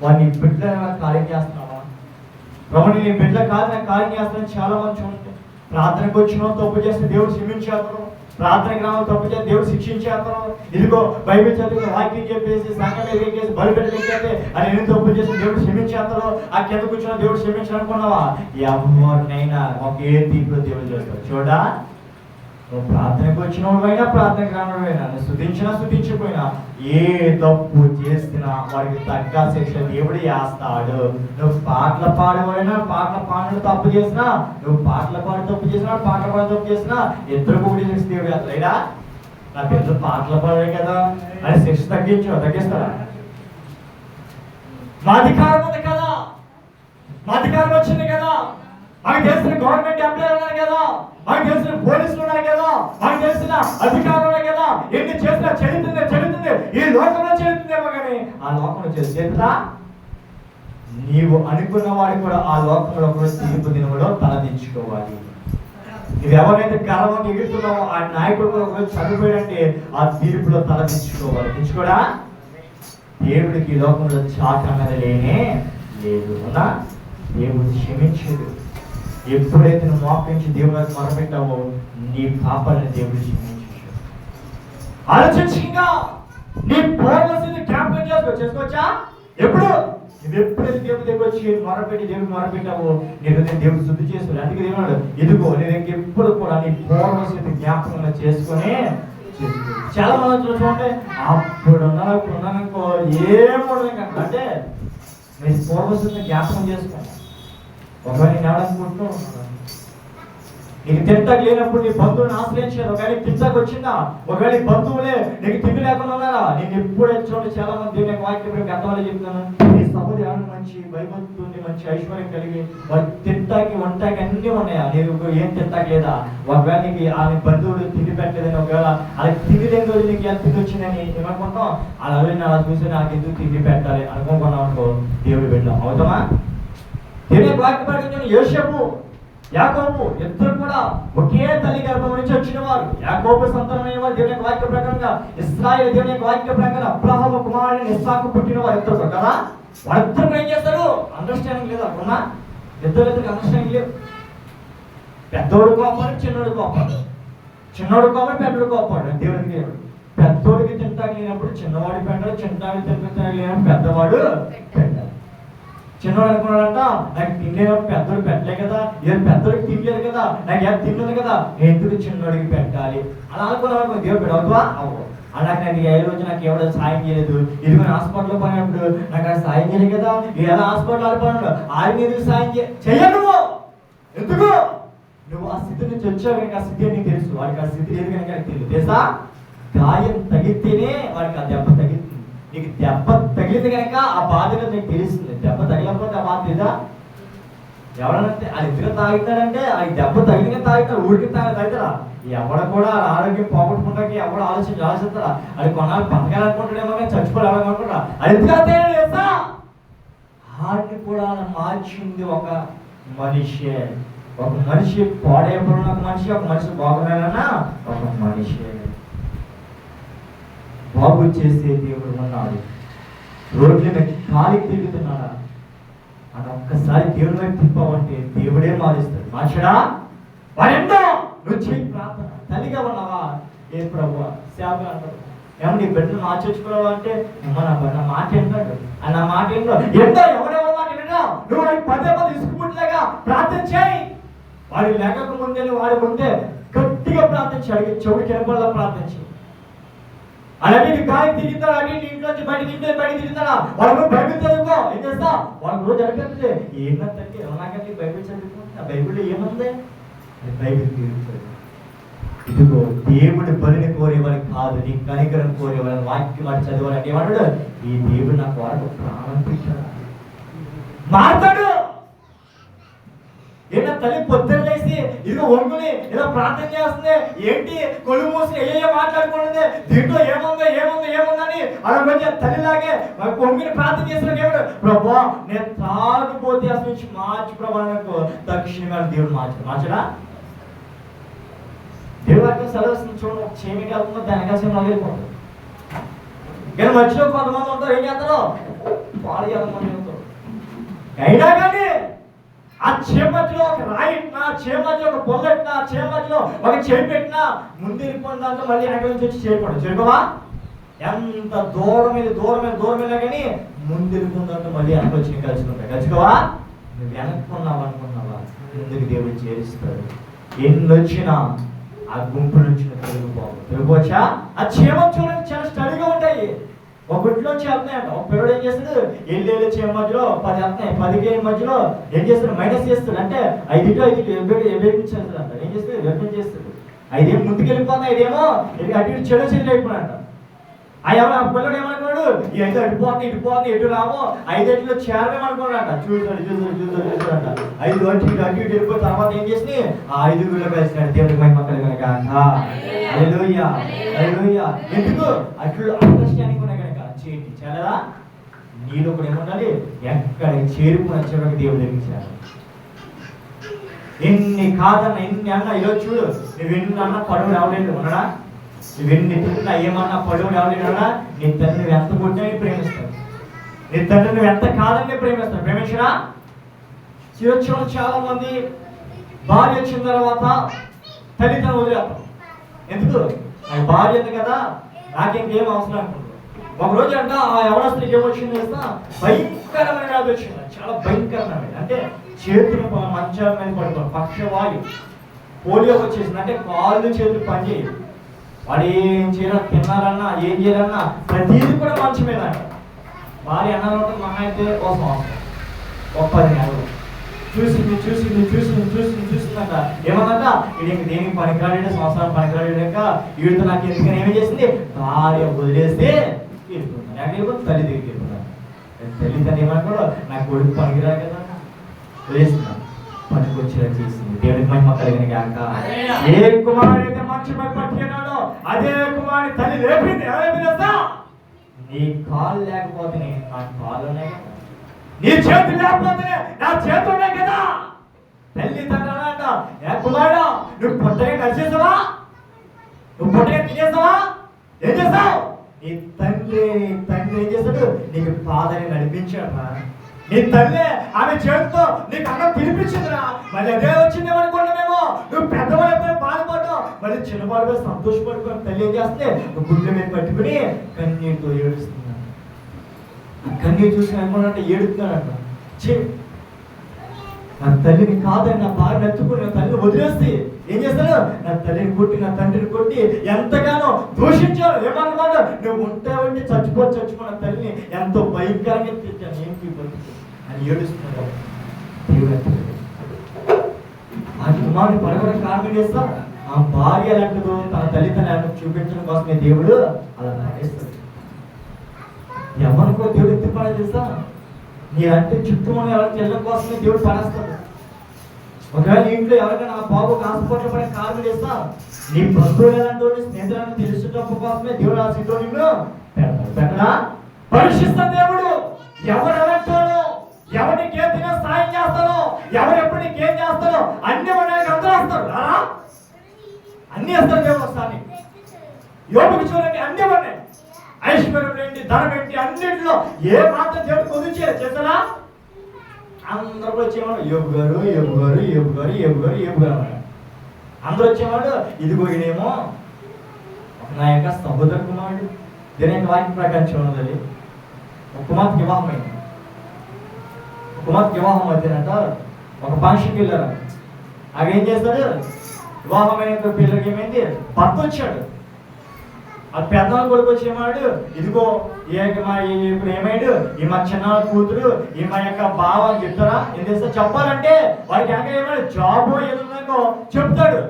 వాడిని బిడ్డ కార్యం చేస్తున్నావా? ప్రభు నీ బిడ్డ కార్యం చేస్తానని చాలా మంది ఉంటాయి. ప్రార్థనకు వచ్చిన తప్పు చేస్తే దేవుడు క్షమించేస్తారు, ప్రార్థనకి రావాలి తప్పు చేస్తే దేవుడు శిక్షించేస్తారు. ఇదిగో బైబిల్ చదివి వాక్యం చెప్పేసి సంఘం ఎక్కేసి బలిపెట్టి ఎక్కేస్తే అది ఎన్ని తప్పు చేస్తే దేవుడు క్షమించేస్తారు. ఆ కింద కూర్చున్న దేవుడు క్షమించాలనుకున్నావా? ఎవరినైనా ఒకే తీర్పులో దేవుడు చేస్తాడు. చూడా, నువ్వు ప్రార్థనకు వచ్చినవాడైనా ప్రార్థనకు రానవాడైనా, నువ్వు స్తుతించకపోయినా ఏ తప్పు చేసినా వాడికి తగ్గ శిక్ష దేవుడు వేస్తాడు. నువ్వు పాటలు పాడేవాడైనా పాటలు పాడడం తప్పు చేసినా, నువ్వు పాటలు పాడి తప్పు చేసినా పాటలు పాడి తప్పు చేసినా ఇద్దరు కూడా శిక్ష దేవుడు వేస్తాడా? నా పిల్లలు పాటలు పాడే కదా అని శిక్ష తగ్గిస్తాడా? మా అధికారం ఉంది కదా, మా అధికారం వచ్చింది కదా, మాకు తెలిసిన గవర్నమెంట్ ఎంప్లాయీ ఉన్నారు కదా, మాకు తెలిసిన పోలీసులు ఉన్నారు కదా, మాకు తెలిసిన అధికారులు ఉన్నాయి కదా, ఎన్ని చేసినా చెల్లుతుంది, ఈ లోకంలో చెల్లుతుందేమో కానీ ఆ లోకంలో చేస్తుందా? నీవు అనుకున్న వాడి కూడా ఆ లోకంలో కూడా తీర్పు దినములో తలదించుకోవాలి. నువ్వు ఎవరైతే గర్వం ఎగురుతున్నావో ఆ నాయకుడు కూడా ఒకరోజు చనిపోయాడంటే ఆ తీర్పులో తలదించుకోవాలి. దించుకోడా? దేవుడికి ఈ లోకంలో చాట అన్నది లేనే లేదు. అవునా? దేవుడు క్షమించడు. ఎప్పుడైతే నువ్వు మోకరించి దేవుడికి మొరపెట్టావో నీ పాపాలను దేవుడు క్షమించాడు. ఆలోచించగా నీ పూర్వస్థితిని జ్ఞాపకం చేసుకోవచ్చా? ఎప్పుడు నువ్వు ఎప్పుడైతే దేవుడి దగ్గర వచ్చి మొరపెట్టి దేవుడికి మొరపెట్టావో నీకు దేవుడు శుద్ధి చేసుకోవాలి. అందుకే దేవుడు ఇదిగో నేను ఎప్పుడు కూడా నీ పూర్వస్థితి జ్ఞాపకంగా చేసుకుని చాలా మంది చూసుకుంటే అప్పుడు ఉన్నానుకో ఏమూడదు అంటే నేను పూర్వస్థితిని జ్ఞాపకం చేసుకోండి. ఒకవేళ నేను ఎవడనుకుంటూ నీకు తింటకు లేనప్పుడు నీ బంధువులను ఆశ్రయించారు. ఒకవేళ తింటకు వచ్చిందా, ఒకవేళ బంధువులే నీకు తిండి లేకుండా ఉన్నారా, నేను ఎప్పుడు చూడండి చాలా మంది నేను వాక్యం అర్థమని చెప్తాను. నీ సహోదరు మంచి భయభక్తుంది, మంచి ఐశ్వర్యం కలిగి వాళ్ళు తింటాకి వంటాకి అన్నీ ఉన్నాయా, నీకు ఏం తింటాకి లేదా, ఒకవేళ నీకు ఆమె బంధువులు తిండి పెట్టలేదని, ఒకవేళ అలా తిండి లేని రోజు నీకు ఎంత తిండి వచ్చిందని ఏమనుకుంటాం, అలా అలా చూసి నాకు ఎందుకు తిండి పెట్టాలి అనుకుంటున్నాం అనుకో, దేవుడు పెట్టాం అవుతామా? దేవుని వాక్యం ప్రకటించిన యోసేపు యాకోబు ఇద్దరు కూడా ఒకే తల్లి గర్భం నుంచి వచ్చిన వారు. యాకోబు సంతానమైన వారు దేవుని యొక్క వాక్య ప్రకారంగా, ఇశ్రాయేలు దేవుని యొక్క వాక్య ప్రకారం అబ్రహాము కుమారుని ఇస్సాకు పుట్టిన వారు ఇద్దరు కదా. వాళ్ళిద్దరు ఏం చేస్తారు? అండర్స్టాండింగ్ లేదు అనుకున్నా, ఇద్దరికి అండర్స్టాండింగ్ లేదు. పెద్దోడు కోపాడు, చిన్నోడు కోపాడు, చిన్నోడు కోపాడు, పెద్దోడు కోపాడు. దేవుడికి దేవుడు పెద్దోడికి తింటాకి లేనప్పుడు చిన్నవాడు పెట్టాడు, చిన్నవాడికి తింటాకి లేనప్పుడు పెద్దవాడు పెట్టాడు. చిన్నవాడు అనుకున్నాడంట, నాకు తినలేనప్పుడు పెద్దోడు పెట్టలే కదా, ఏం పెద్దోడికి తినలేదు కదా, నాకు ఏం తిన్నది కదా, నేను ఎందుకు చిన్నోడికి పెట్టాలి అలా అనుకున్నాను. దేవుడు పెడవుతావా? అవ్వ అలాగే నాకు ఏ రోజు నాకు ఎవడో సాయం చేయలేదు, ఇదిగో హాస్పిటల్లో పోయినప్పుడు నాకు అది సాయం చేయలేదు కదా, ఎలా హాస్పిటల్ ఆడిపోయినాడు ఆయన ఎందుకు సాయం చెయ్యను నువ్వు? ఎందుకు? నువ్వు ఆ స్థితి నుంచి వచ్చావు కనుక ఆ స్థితి నీకు తెలుసు. వాడికి ఆ స్థితి లేదు కనుక తెలియదు. తెలుసా? గాయం తగిలితేనే వాడికి ఆ దెబ్బ తగిలింది. నీకు దెబ్బ తగిలింది కనుక ఆ బాధగా నీకు తెలుస్తుంది. దెబ్బ తగిలకపోతే ఆ బాధ లేదా? ఎవడనంటే అది ఎందుకు తాగుతాడంటే అది దెబ్బ తగిలిగా తాగుతాడు, ఊరికి తాగుతారా? ఎవడ కూడా ఆరోగ్యం పోగొట్టుకుంటాకి ఎవడ ఆలోచిస్తారా? అది కొన్నాళ్ళు బతకాలనుకుంటాడేమో కానీ చచ్చిపోవాలనుకుంటారా? అది ఎందుకు తెలుసా? హార్ట్ని కూడా మార్చింది ఒక మనిషే. ఒక మనిషి పాడైపోయిన ఒక మనిషి, ఒక మనిషి బాగున్నాడన్నా ఒక మనిషి. బాగు చేసే దేవుడు ఉన్నాడు. రోడ్ల మీద కాలికి తిరుగుతున్నాడా అని ఒక్కసారి దేవుడి వైపు తిప్పావంటే దేవుడే మారుస్తాడు. మార్చడా? వాడెందో నువ్వు చేయి ప్రార్థన. తల్లిగా ఉన్నావా? ఏ ప్రభు సేవలు అంటారు, ఏమో నీ బిడ్డను మార్చొచ్చుకోవాలంటే నా మాట ఏంటాడు అని నా మాట ఏంటో ఎంతో ఎవరెవరి మాట వినో నువ్వు వాడికి పదే పది ఇసుకుపుట్లాగా ప్రార్థన చేయి. వాడు లేక ముందే వాడి ముందే గట్టిగా ప్రార్థించాడు, చెవుడు కినపల్లా ప్రార్థించి అలాగే గాలి తిరుగుతాడు, అవి ఇంట్లోంచి బయటికి తిరుగుతాడా? వాళ్ళకు బైబిల్ చదువుకో. ఏం చేస్తా? వాళ్ళకు రోజు అడిగితే ఏమంటే నాకంటే బైబిల్ చదువుకో. ఆ బైబిల్లో ఏముంది? అది బైబిల్ తిరుగుతుంది. ఇదిగో దేవుడు బలిని కోరేవాడు కాదు, నీ కనికరం కోరేవాడు. వాక్యం వాడు చదివాలంటే ఏమన్నాడు? ఈ దేవుడు నాకు వాడు ప్రాణం పెట్టాడు, మారుతాడు. ఏదో తల్లి పొద్దున్న లేసి ఇదిగో వంగుని ఏదో ప్రార్థన చేస్తుంది, ఏంటి కొలు మూసి ఏ మాట్లాడుకుంటుంది, దీంట్లో ఏముందని అలా కొంచెం తల్లిలాగే వంగుని ప్రార్థన చేసిన దేవుడు ప్రభా నేను తాగిపోతే అసలు నుంచి మార్చి ప్రభా నాకు దక్షిణంగా దేవుడు మార్చడా? దేవుడు వాక్యం సెలవుస్తుంది చూడండి. ఒక చేమికి వెళ్తుందో దానికోసం వెళ్ళిపోతుంది. కానీ మధ్యలో కొంతమంది ఉంటారు, ఏం చేస్తారో పాలు ఎంతమంది ఉంటారు. అయినా కానీ ఆ చేపట్లో ఒక రాయిట్నా, చేపట్లో ఒక పొల్లెట్నా, చేపట్లో ఒక చేయి పెట్టినా ముందు వెళ్ళిపోయిన దాంట్లో మళ్ళీ అక్కడి నుంచి వచ్చి చేయకూడదు. చెరుకోవా? ఎంత దూరమే కానీ ముందు వెళ్ళిపోయిన దాంట్లో మళ్ళీ వెనక వచ్చి కలుసుకోవా? నువ్వు వెనక్కున్నావు అనుకున్నావా? ముందుకు దేవుడు చేరుస్తాడు. ఎన్ని వచ్చినా ఆ గుంపు నుంచి తెలుగుపోవచ్చా? ఆ చేమ చూడండి చాలా స్టడీగా ఉంటాయి. ఒక గుట్లోంచి వెళ్తున్నాయంట. ఒక పిల్లడు ఏం చేస్తాడు? ఏళ్ళు చేమ మధ్యలో 10 వెళ్తున్నాయి, 10కి మధ్యలో ఏం చేస్తాడు? మైనస్ చేస్తాడు. అంటే 5 చేస్తాడు అంట. ఏం చేస్తాడు? వెబ్బంది చేస్తాడు. 5 ముందుకు వెళ్ళిపోతాయి, 5 అటు ఇటు చెడు అయిపోయినట్ట. ఆ పిల్లడు ఏమనుకున్నాడు? ఈ 5 అడిపోతుంది ఎటు రామో 5 అటులో చేరమేమనుకున్నాడంట. చూసాడంట 5 అటు ఇటు వెళ్ళిపోయిన తర్వాత ఏం చేసి ఆ 5 కలిసినాడు. దేవుడికి మహిమ కలుగును గాక. హల్లెలూయా, హల్లెలూయా. ఎందుకు? అట్లు అండర్స్టాండింగ్ ఉన్నాయి కనుక చేయండి. చాలా నీలో కూడా ఏముండాలి? ఎక్కడ చేరుకున్న చివరికి దేవుడు ఎక్కించాడు. ఎన్ని కాదన్నా ఎన్ని అన్నా ఈరోజు చూడు, నువ్వు ఎన్ని అన్నా పడువు రావలేదు ఉన్నాడా? నువ్వెన్ని తిన్నా ఏమన్నా పడువు రావలేదా? నీ తండ్రి నువ్వు ఎంత కొట్టినా ప్రేమిస్తాడు, నీ తండ్రి నువ్వు ఎంత కాదని ప్రేమిస్తాడు. ప్రేమించడా? చూడ చాలా మంది భార్య వచ్చిన తర్వాత తల్లిదండ్రులు వదిలేస్తాం. ఎందుకు? నాకు భార్య ఉంది కదా, నాకేం అవసరం అనుకుంటారు. ఒక రోజు అంట ఆ యవనస్తుడికి ఏమొచ్చింది చేస్తా భయంకరమైన వ్యాధి వచ్చింది. చాలా భయంకరమైన, అంటే చేతులు మంచాల మీద పడుకోండి, పక్షవాయు, పోలియో వచ్చేసింది. అంటే కాళ్ళు చేతులు పనిచేయదు. వాడు ఏం చేయాలి, తిన్నారన్నా ఏం చేయాలన్నా ప్రతిదీ కూడా మంచి మీద. భార్య అన్నారంటే మహా అయితే కోసం ఒక 10 నెలలు చూసిందంట. ఏమన్నంట వీడికి దేనికి పనికిరాడంటే సంవత్సరాలు పనికిరాడాక వీడితో నాకు ఎందుకని ఏమి చేసింది? భార్య వదిలేస్తే వెళ్ళిపోతున్నాను, తల్లి దగ్గరికి వెళ్ళిపోతాను. తల్లిదండ్రులు ఏమనుకోడు, నాకు కొడుకు పనికిరాడు కదా వదిలేస్తున్నాను, పనికి వచ్చేలా చేసింది. దేవుడికి మహిమ కలిగిన గాక. ఏ కుమారుడు అయితే మంచి పట్టుకున్నాడో అదే కుమారుడి తల్లి లేపింది. నీ కాళ్ళు లేకపోతే నాకు కాళ్ళు ఉన్నాయి కదా, నీ చేతులు లేకపోతే నా చేతులు ఉన్నాయి కదా. తల్లి తండ్రి ఏ కుమారుడా, నువ్వు పొట్టగా నడిచేసావా? నువ్వు పొట్టగా తినేసావా? ఏం చేస్తావు? నీ తండ్రి ఏం చేస్తాడు? నీకు పాదని నడిపించాడు. నీ తల్లి ఆమె చేతితో నీకు అన్నం తినిపించిందిరా. మళ్ళీ అదే వచ్చిందేమనుకున్నామేమో. నువ్వు పెద్దవాళ్ళైపోయి బాధపడ్డావు, మళ్ళీ చిన్నవాళ్ళపై సంతోషపడిపోయి తల్లి ఏం చేస్తే నువ్వు గుండె మీద పట్టుకుని కన్నీటితో ఏడుస్తున్నాడు. కన్నీరు చూసి అనుకున్నట్టు ఏడుతున్నాడంట. నా తల్లిని కాదని నా భార్యను ఎత్తుకుని నా తల్లిని వదిలేస్తే ఏం చేస్తాడు? నా తల్లిని కొట్టి నా తండ్రిని కొట్టి ఎంతగానో దూషించాడు. ఏమన్నమాట? నువ్వు ఉంటావంటే చచ్చిపో నా తల్లిని ఎంతో భయంకరంగా తెచ్చాను, ఏంటి అని ఏడుస్తున్నాడు. దేవుడు ఆ కుమారుని పడగొని కారణం చేస్తా ఆ భార్య ఎలాంటిదో తన తల్లిదండ్రులను చూపించడం కోసమే దేవుడు అలా నడిస్తాడు. ఎవరికో దేవుడు ఎత్తి పడ చేస్తా నీ అంటే చుట్టూ మనం ఎవరికి వెళ్ళడం కోసమే దేవుడు పడేస్తాడు. ఒకవేళ ఇంట్లో ఎవరికైనా ఆ బాబుకి హాస్పిటల్ పడే కారణం చేస్తా నీ బంధువులు ఎలాంటి స్నేహితులను తెలుసుటప్పు కోసమే దేవుడు ఆ స్థితిలో నిన్ను పెడతాడు. పెట్టడా? పరీక్షిస్తా దేవుడు. ఎవరు ఎలాంటోనో, ఎవరికి ఏం తినే సాయం చేస్తానో, ఎవరు ఎప్పుడు నీకేం చేస్తానో అన్ని మనకి అందరూ వస్తారు. అన్ని వేస్తారు దేవుడు వస్తాను. యోగుకి చూడండి, అన్ని ఉన్నాయి. ఐశ్వర్యం ఏంటి, ధనం ఏంటి, అన్నింటిలో ఏ మాత్రం దేవుడు కుదిర్చారు చేస్తారా? అందరూ వచ్చేవాడు యోగు గారు అందరూ వచ్చేవాడు. ఇదిగో ఈయనేమో నా యొక్క సహోదర కుమారుడు. దీని యొక్క వాక్య ప్రకారం చూడాలి. ఒక కుమార్తె వివాహం అయితేనంట ఒక ఫంక్షన్కి వెళ్ళారు. అవి ఏం చేస్తాడు? వివాహమైన పిల్లలకి ఏమైంది? భర్త వచ్చాడు. అది పెద్దవాళ్ళ కొడుకు వచ్చేవాడు. ఇదిగో ఇప్పుడు ఏమైండు? ఈ మా చిన్న కూతురు ఈ మా యొక్క బావ అని చెప్తారా? ఏం చేస్తా చెప్పాలంటే వాడికి ఇంకా ఏమైనా జాబ్ ఏదో చెప్తాడు.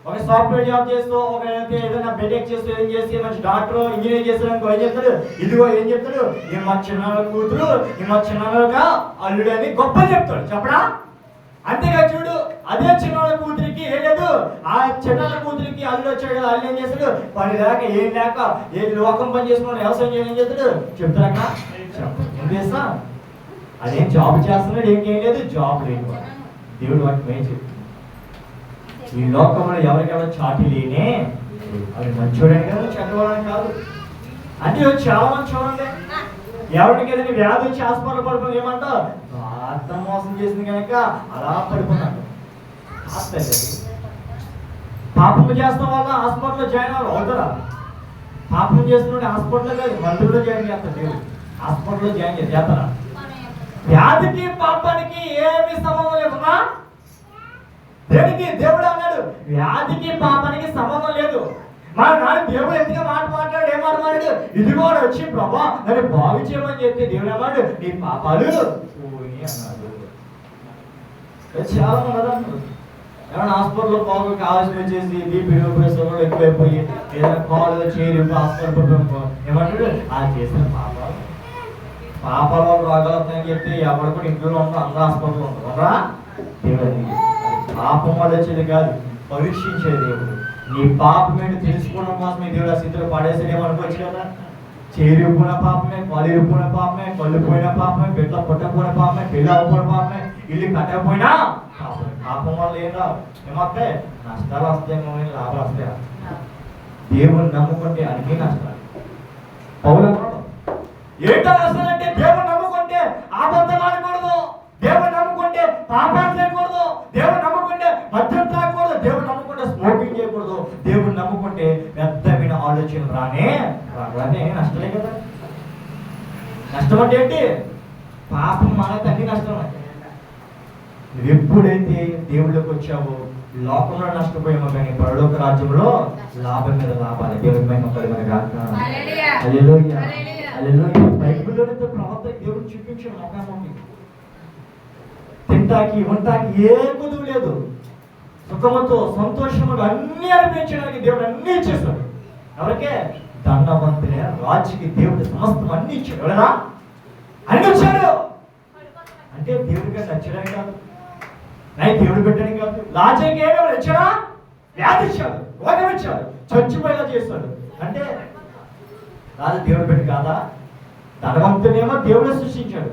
ఒక సాఫ్ట్వేర్ జాబ్ చేస్తూ, ఒక ఏదైనా బీటెక్ చేస్తూ, ఏం చేసి మంచి డాక్టర్ ఇంజనీర్ చేస్తాడు. ఏం చెప్తాడు? ఇదిగో ఏం చెప్తాడు? ఈ మా చిన్న కూతురు ఈ మా చిన్నగా అల్లుడు అని గొప్ప చెప్తాడు. చెప్పడా? అంతేగా చూడు, అదే చిన్న కూతురికి ఏం లేదు. ఆ చిన్న కూతురికి అల్లుడు వచ్చాడు కదా, అల్లు ఏం చేస్తాడు? పని లేక ఏం లేక ఏ లోకం పని చేసుకున్నాడు, వ్యవసాయం చేయడం ఏం చేస్తాడు? చెప్తారా? ఏం చేస్తా? అదేం జాబ్ చేస్తున్నాడు, ఏం లేదు, జాబ్ లేదు. దేవుడు వాటికి ఏం చెప్తాడు? ఈ లోకంలో ఎవరికెవరో చాటి లేనే అది మంచోడని కాదు, చెడ్డవాడని కాదు. అంటే చాలా మంది చూడండి, ఎవరికి ఏదైనా వ్యాధి వచ్చి హాస్పిటల్ పడిపోయి ఏమంటావు? అర్థం మోసం చేసింది కనుక అలా పడిపోయినాడు. పాపం చేస్తున్న వల్ల హాస్పిటల్లో జాయిన్ అవుతారా? పాపం చేస్తున్న హాస్పిటల్లో కాదు, మందులో జాయిన్ చేస్తారు. దేవుడు హాస్పిటల్లో జాయిన్ చేస్తారా? వ్యాధికి పాపానికి ఏమి సంబంధం లేకున్నా దేనికి? దేవుడు అన్నాడు వ్యాధికి పాపానికి సంబంధం లేదు. మా నాన్న దేవుడు ఎంతగా మాట్లాడాడు, ఏం మాట్లాడాడు? ఇదిగో వచ్చి ప్రభా నన్ను బాగు చేయమని చెప్తే దేవుడు అన్నాడు నీ పాపాలు పోయి అన్నాడు. చాలా మంది అన్నారు ఏమన్నా హాస్పిటల్లో బాగు కావాల్సి వచ్చేసి బీపీ ప్రెషర్ ఎక్కువైపోయి ఏదైనా కాలు చేరి హాస్పిటల్ ఏమంటాడు? ఆ చేసిన పాపాల రోగాలు వస్తాయని చెప్తే ఎవరు కూడా ఇంట్లో ఉంటారు, అందరూ హాస్పిటల్లో ఉంటారా? దేవుడు పాపం వల్ల వచ్చేది కాదు, పరీక్షించే దేవుడు. నీ పాపం ఏంటి తెలుసుకోవడం కోసమే దేవుడు ఆ స్థితిలో పడేసేదేమనుకోవచ్చు కదా. చేరిపోయిన పాపమే, కాలిరిపోయిన పాపమే, కళ్ళు పోయిన పాపమే, బిడ్డ పుట్టకపోయిన పాపమే, పిల్ల అవ్వకపోయిన పాపమే, ఇల్లు కట్టకపోయినా పాపం. పాపం వల్ల ఏం రావు, ఏమొస్తాయి? నష్టాలు వస్తాయేమో, లాభాలు వస్తాయా? దేవుని నమ్ముకుంటే అన్ని నష్టాలు. పౌలు ఏంటో నష్టాలంటే దేవుని నమ్ముకుంటే అబద్ధాలు ఆడకూడదు, దేవుని నమ్ముకుంటే పాపాలు చేయకూడదు, దేవుని నమ్ముకుంటే మద్యం తాగకూడదు, దేవుని నమ్ముకుంటే స్మోకింగ్ చేయకూడదు, దేవుని నమ్ముకుంటే వ్యర్థమైన ఆలోచనలు రానే నష్టమే కదా. నష్టం అంటే ఏంటి? పాపం మనకి అన్ని నష్టం. నువ్వు ఎప్పుడైతే దేవుడికి వచ్చావో లోకంలో నష్టపోయామో కానీ పరలోక రాజ్యంలో లాభం మీద లాభాలి. దేవుడి మహిమ బైబిల్లోనే ప్రవర్తన దేవుడు చూపించాడు. మొక్కమొక్కి తింటాకి ఉంటాకి ఏ కుదువు లేదు, సుఖముతో సంతోషముగా అన్ని అనిపించడానికి దేవుడు అన్ని ఇచ్చేస్తాడు. ఎవరికే? ధనవంతులే రాజుకి దేవుడు సమస్తం అన్ని ఇచ్చాడు. ఎవరైనా అన్ని ఇచ్చాడు అంటే దేవుడిగా నచ్చడానికి కాదు, దేవుడు పెట్టడానికి కాదు. రాజుకి ఏమేమి ఇచ్చాడా? వ్యాధి ఇచ్చాడు, రోగం ఇచ్చాడు, చచ్చిపోయేలా చేస్తాడు. అంటే రాజు దేవుడు పెట్టి కాదా? ధనవంతునేమో దేవుడే సృష్టించాడు,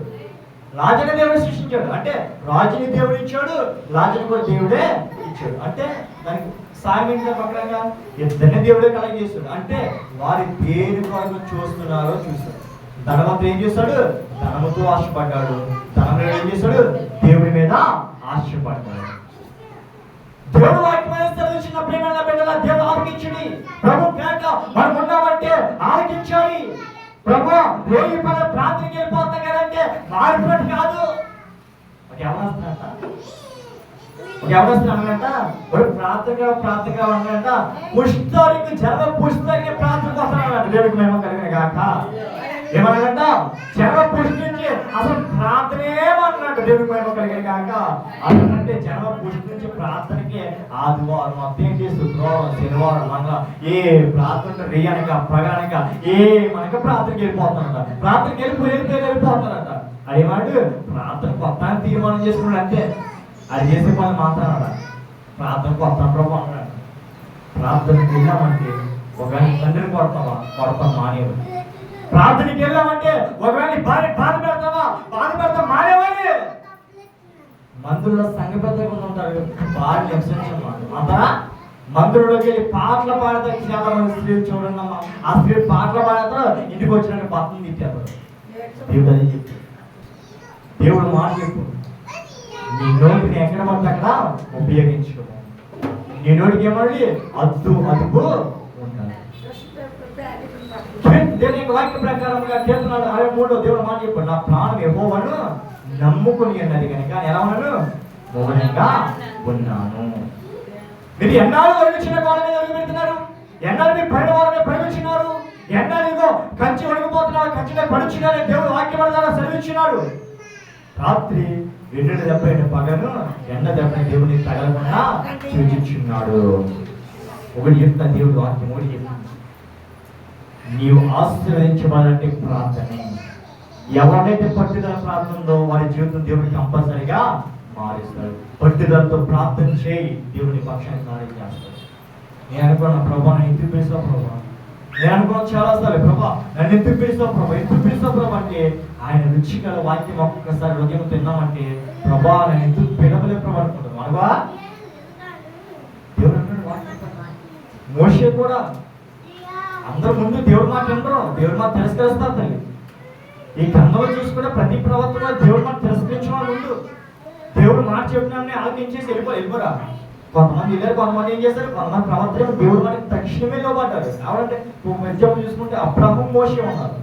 రాజుని దేవుడు సృష్టించాడు అంటే రాజుని దేవుడు ఇచ్చాడు, రాజుని కూడా దేవుడే ఇచ్చాడు. అంటే దానికి సామ్యంగా ప్రకారంగా ఇద్దరిని దేవుడే కలగజేస్తాడు. అంటే వారి దేని కొరకు చూస్తున్నారో చూస్తాడు. ధనవంతుడు ఏం చేస్తాడు? ధనముతో ఆశపడ్డాడు. ధనముడు ఏం చేస్తాడు? దేవుడి మీద ఆశపడ్డాడు. దేవుడు వాక్యమైన చిన్న ప్రేమ బిడ్డల దేవుడు ఆలకించండి. ప్రభు పేట మనం ఉన్నామంటే ఆలకించాలి. ప్రభు రేయి పడ ప్రార్థనకి వెళ్ళిపోతాం కదంటే మారిపోయి కాదు. ఒక ఎవరొస్తున్నానంట ఒక ప్రార్థనగా ఉన్నాడంట. పుష్కరికి జన్మ పుష్కరికి ప్రార్థన వస్తున్నాడంట. దేవుడికి మేము కలిగిన కాక ఏమన్నాడంట? జన్మ పుష్కరించి అసలు ప్రార్థనేమన్నాడు. దేవుడికి మేము కలిగిన కాక అసలంటే జన్మ పుష్కరించి ప్రార్థనకి ఆదివారం అదేంటి శుక్రవారం శనివారం మన ఏ ప్రార్థన రేయనక పగనక ఏ మనక ప్రార్థనకి వెళ్ళిపోతానంట. ప్రార్థనకి వెళ్ళిపోతానంట. అదేమాడు ప్రార్థన కొత్త తీర్మానం చేసుకున్నాడు. అంటే అది చేసే పని మాట్లాడాలి. ప్రార్థనకు వస్తాను ప్రభు అన్నాడు. ప్రార్థనకి వెళ్ళామంటే ఒకవేళ తండ్రిని కొడతాం మానేవాడు. ప్రార్థనకి వెళ్ళామంటే ఒకవేళ బాధ పెడతాం మానేవాడి. మందుల్లో సంఘ పెద్దగా ఉంటారు బాగా అంటారా? మందులోకి వెళ్ళి పాటలు పాడతా చాలా మంది స్త్రీలు చూడండి అమ్మా. ఆ స్త్రీ పాటలు పాడతారు, ఇంటికి వచ్చిన పక్కన తిట్టేస్తారు. దేవుడు అది చెప్పు, దేవుడు మాట చెప్పు. నీ నోటిని ఎక్కడ పడితే అక్కడ ఉపయోగించుకో. నీ నోటికి ఏమండి అదుపు ఉండాలి. దేవుని వాక్య ప్రకారంగా చేస్తున్నాడు 63 దేవుడు మాట చెప్పాడు, నా ప్రాణం యెహోవాను నమ్ముకుని అన్నది కనుక ఎలా ఉన్నాను? మౌనంగా ఉన్నాను. మీరు ఎన్నాళ్ళు వణికించిన వాళ్ళ మీద వణికిపెడుతున్నారు? ఎన్నాళ్ళు మీ పైన వాళ్ళ మీద పడిచినారు? ఎన్నాళ్ళు కంచి వణికిపోతున్నారు, కంచిగా పడుచున్నారని దేవుడు వాక్యం ద్వారా సెలవిచ్చినాడు. రాత్రి 2 దెబ్బైన పగను ఎండ దెబ్బని దేవుని తగలకుండా సూచించున్నాడు. ఒకటి చెప్తా దేవుడు వాక్యం, ఒకటి చెప్తా, నీవు ఆశీర్వదించబడాలంటే ప్రార్థనే. ఎవరైతే పట్టుదల ప్రార్థన ఉందో వారి జీవితం దేవుడికి కంపల్సరిగా మారుస్తాడు. పట్టుదలతో ప్రార్థన చేయి, దేవుని పక్షాన్ని కార్యం చేస్తాడు. నేను అనుకున్నా ప్రభా నేను ఎందుకు పిలుస్తావు ప్రభా, నేను అనుకున్నా చాలా సార్లు ప్రభా నన్ను ఎందుకు పిలుస్తావు ప్రభా అంటే ఆయన రుచికల వాక్యం ఒక్కసారి హృదయం తిన్నామంటే ప్రభా నేను ఎందుకు పిలవలే ప్రభా అనుకుంటాం. అనగా దేవుడు అంటాడు వాక్యం. మోషే కూడా అందరు ముందు దేవుడి మాట వినరు, దేవుడి మాట తిరస్కరిస్తారు. తల్లి ఈ గ్రంథంలో చూసుకుంటే ప్రతి ప్రవర్తన దేవుడి మాట తిరస్కరించిన వాళ్ళు ముందు దేవుడు మాట చెప్పినాన్ని ఆలోచించేసి వెళ్ళిపోరా. కొంతమంది వెళ్ళారు, కొంతమంది ఏం చేశారు, కొంతమంది ప్రవర్తన దేవుడు మాట తక్షణమే లోపడ్డారు. కాబట్టి ఎగ్జాంపుల్ చూసుకుంటే అబ్రాహం మోషే ఉన్నారు.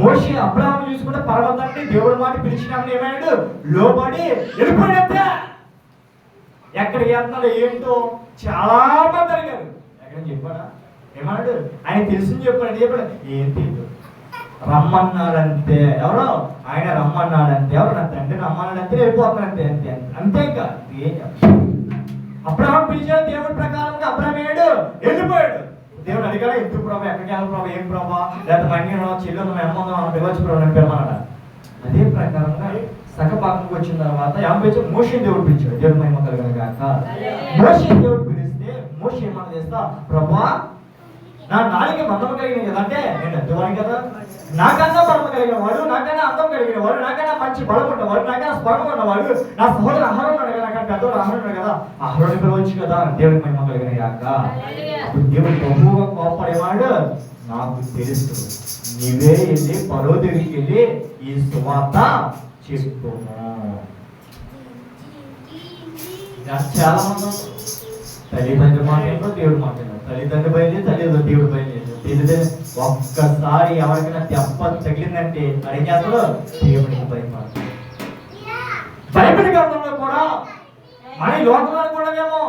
మోషే అబ్రాహం చూసుకుంటే పర్వతాన్ని దేవుడి మాట పిలిచినామని ఏమైనాడు? లోపడి వెళ్ళిపోయినట్టే. ఎక్కడికి వెళ్తున్నాడు ఏంటో చాలా మంది అడిగారు. ఎక్కడ చెప్పాడా? ఏమన్నాడు? ఆయన తెలిసింది చెప్పాడు. ఏం తెలియదు, రమ్మన్నాడంతే. ఎవరో ఆయన రమ్మన్నాడంతే. ఎవరు? నా తండ్రి రమ్మన్నాడంతే వెళ్ళిపోతున్నాడంతే. అంతే అంతే. ఇంకా ఏం చెప్పాడు? అబ్రాహం పిలిచాడు దేవుడి ప్రకారంగా. అబ్రాహం వెళ్ళిపోయాడు. దేవుడు అడిగాడు, ఎందుకు ప్రభా, ఎక్కడికి వెళ్ళాలి ప్రభా, ఏం ప్రభా, లేదా బండి చెల్లెలు ఎమ్మందో మనం పిలవచ్చు ప్రభా అని పిలవన్నాడు. అదే ప్రకారంగా సగభాగంకి వచ్చిన తర్వాత యాభై మోషే దేవుడు పిలిచాడు. దేవుడు మహిమ కలిగిన గాక. మోషే దేవుడు పిలిస్తే మోషే ఏమన్నా చేస్తా, ప్రభా నా నాలుగు మందం కలిగిన కదా, అంటే నేను ఎద్దువాడిని కదా, నాకన్నా బలం కలిగిన వాడు, నాకన్నా అందం కలిగిన వాడు, నాకన్నా మంచి బలం ఉన్నవాడు, నాకన్నా స్పర్మ ఉన్నవాడు నా సహోదరు అహరోను ఉన్నాడు కదా, నాకన్నా పెద్దవాడు అహరోను ఉన్నాడు కదా, అహరోను పిలవచ్చు కదా. దేవుడికి మహిమ కలిగిన గాక. అప్పుడు దేవుడు బహుగా కోపడేవాడు, నాకు తెలుసు నీవే వెళ్ళి పరో దగ్గరికి వెళ్ళి ఈ సువార్త చెప్పుకోము. చాలా మంది తల్లిదండ్రుల మాట ఏంటో దేవుడు మాట్లాడారు, తల్లిదండ్రులు బయలుదేరి దేవుడు బయలుదేరి. ఒక్కసారి ఎవరికైనా దెబ్బ తగిలిందంటే అడిగి చేస్తాడు దేవుడికి భయపడతాడు. బైబిల్ గ్రంథంలో కూడా మన లోకంలో అనుకున్నామేమో,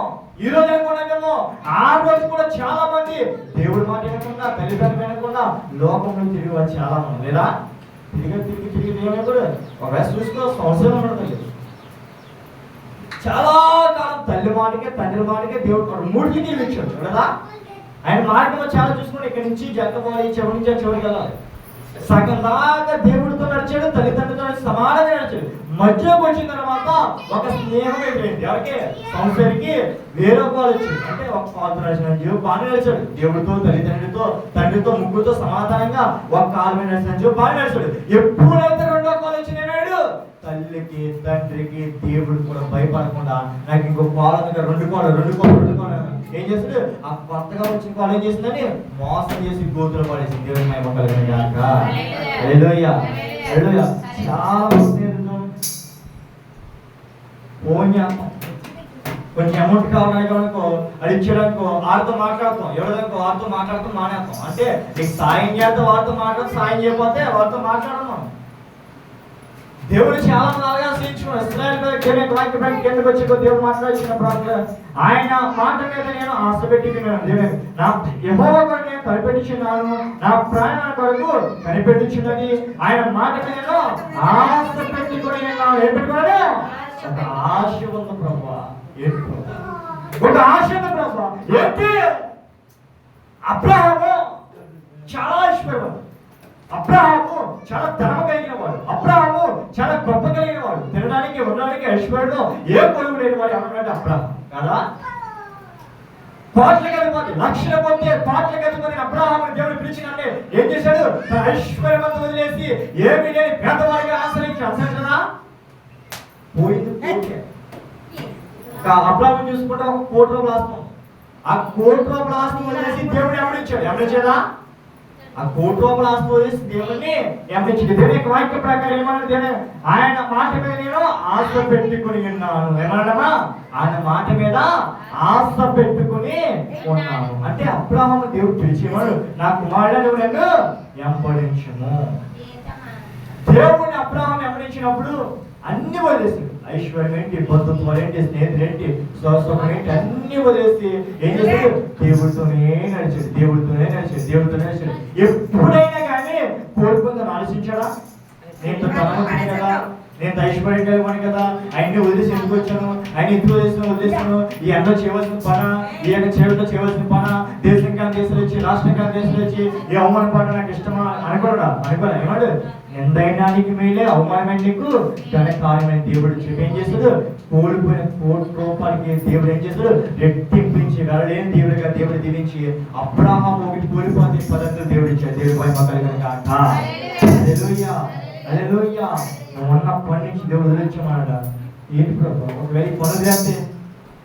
ఈ రోజు అనుకున్నామేమో, ఆ రోజు కూడా చాలా మంది దేవుడి మాట వినకుండా తల్లిదండ్రులు వినకుండా లోకంలో తిరిగి వచ్చి చాలా మంది లేదా తిరిగి ఏమైపోయాడు. ఒకవేళ చూసుకో సంవత్సరం ఉండదు. చాలా కాలం తల్లి మాటకే తండ్రి మాటకే దేవుడు మూడికి ఇచ్చాడు కదా. ఆయన మార్గంలో చాలా చూసుకుంటే ఇక్కడి నుంచి జగపోవాలి, చివరి నుంచి చివరికి వెళ్ళాలి. సగం దాకా దేవుడితో నడిచాడు, తల్లిదండ్రులతో సమానంగా నడిచాడు. మధ్యలోకి వచ్చిన తర్వాత ఒక స్నేహం అయిపోయింది. ఎవరికి? సంవత్సరానికి వేరే పాలు వచ్చింది. అంటే ఒక పాలతో నడిచిన జీవు బాగా నడిచాడు. దేవుడితో తల్లిదండ్రులతో తండ్రితో ముగ్గురితో సమాధానంగా ఒక కాలు మీద నడిచిన జీవు బాగా నడిచాడు. ఎప్పుడైతే రెండో కాలు వచ్చినాడు తల్లికి తండ్రికి దేవుడు కూడా భయపడకుండా నాకు ఇంకో కోళ్ళ రెండు ఏం చేస్తాడు, ఆ కొత్తగా వచ్చిన కోళ్ళ ఏం చేసిందని మోసం చేసి గోతులు పడేసింది. దేవుని మహిమ కలుగును గాక. హల్లెలూయా హల్లెలూయా. చాలా ఫోన్ చేస్తాం, కొంచెం అమౌంట్ కావాలని అనుకో, అది ఇచ్చేయడానికో వారితో మాట్లాడతాం, ఎవరికో వారితో మాట్లాడుతూ మానేస్తాం. అంటే నీకు సాయం చేస్తే వారితో మాట్లాడుతూ, సాయం చేయకపోతే వారితో మాట్లాడడం. మనం దేవుడు చాలా నాలుగా ఆశ్రయించుకున్నాడు. ఇశ్రాయేలు వాక్యం కిందకు వచ్చి దేవుడు మాట్లాడించిన ప్రాంతం ఆయన మాట మీద నేను ఆశ పెట్టుకున్నాను. నా యెహోవా కొరకు నేను కనిపెట్టుచున్నాను, నా ప్రాణ కొరకు కనిపెట్టుచున్నది. ఆయన మాట మీద నేను ఆశ పెట్టుకుని ఏం పెట్టుకున్నాను? ఒక ఆశ ఉంది ప్రభువా. ఒక ఆశ ఉంది ప్రభువా. ఏంటి? అబ్రహాము చాలా ఆశపడేవాడు, అబ్రహాము చాలా ధర్మ కలిగిన వాడు, అబ్రహాము చాలా గొప్ప కలిగిన వాడు, తినడానికి ఉండడానికి ఐశ్వర్యం ఏ కొలువు లేని వాడు ఎవరంటే అబ్రహాం కదా. కోట్ల కలిపి లక్షల పొంది కోట్ల కలిపి అబ్రహాము దేవుడు పిలిచినంటే ఏం చేశాడు? ఐశ్వర్యవంత వదిలేసి ఏమి లేని పేదవాడిగా అనుసరించదా పోయింది. అబ్రహాము చూసుకుంటే ఒక ₹1,00,00,000 ఆస్తం, ఆ ₹1,00,00,000 ఆస్తం వదిలేసి దేవుడు ఎవరిచ్చాడు? ఎవరిచ్చేదా? ఆ ₹1,00,00,000 ఆస్తి వదిలేసి దేవుడిని ఎవరిచ్చింది? దేవుని యొక్క వాక్య ప్రకారం ఏమన్నది? ఆయన మాట మీద నేను ఆశ పెట్టుకుని ఉన్నాను. ఏమన్నాడమ్మా? ఆయన మాట మీద ఆశ పెట్టుకుని ఉన్నాను అంటే అబ్రహాము దేవుడు పిలిచేవాడు, నా కుమారుడు నువ్వు నన్ను వెంబడించుము. దేవుడిని అబ్రహాము వెంబడించినప్పుడు అన్ని వదిలేసి, ఐశ్వర్యం ఏంటి, బంధుత్వం ఏంటి, స్నేహితులు ఏంటి, స్వసుఖం ఏంటి, అన్ని వదిలేసి ఏం చేశాడు? దేవుడితోనే నడిచాడు. ఎప్పుడైనా కానీ కోరుకుందని ఆలోచించాడా? నేను తనమని కదా, నేను ఐశ్వర్యం కలిగిన కదా, ఆయన్ని వదిలేసి ఎందుకు వచ్చాను, ఆయన ఎందుకు వదిలేసాను, ఈ ఎండ చేయవలసిన పన, ఈ యొక్క చేతితో చేయవలసిన పన, దేశం కానీ దేశాలు వచ్చి, రాష్ట్రం కానీ దేశాలు వచ్చి ఈ అవమానం పడడం నాకు ఇష్టమా అనుకోడా? ఏమాడు? ఎందైనానికి మేలే, అవమానమైన నీకు ఘనకార్యమైన దేవుడు ఏం చేస్తాడు? కోల్పోయిన ₹1,00,00,000 దేవుడు ఏం చేస్తాడు? రెట్టింపించి వెళ్ళలేని దేవుడిగా దేవుడు దీవించి అబ్రహాము ఒకటి కోల్పోతే 10 దేవుడు ఇచ్చాడు. దేవుడి మహిమ కలుగును గాక. హల్లెలూయా హల్లెలూయా. నువ్వు ఉన్న పని నుంచి దేవుడు వదిలించమన్నాడు. ఏంటి ప్రభా? ఒకవేళ ఈ పనులు చేస్తే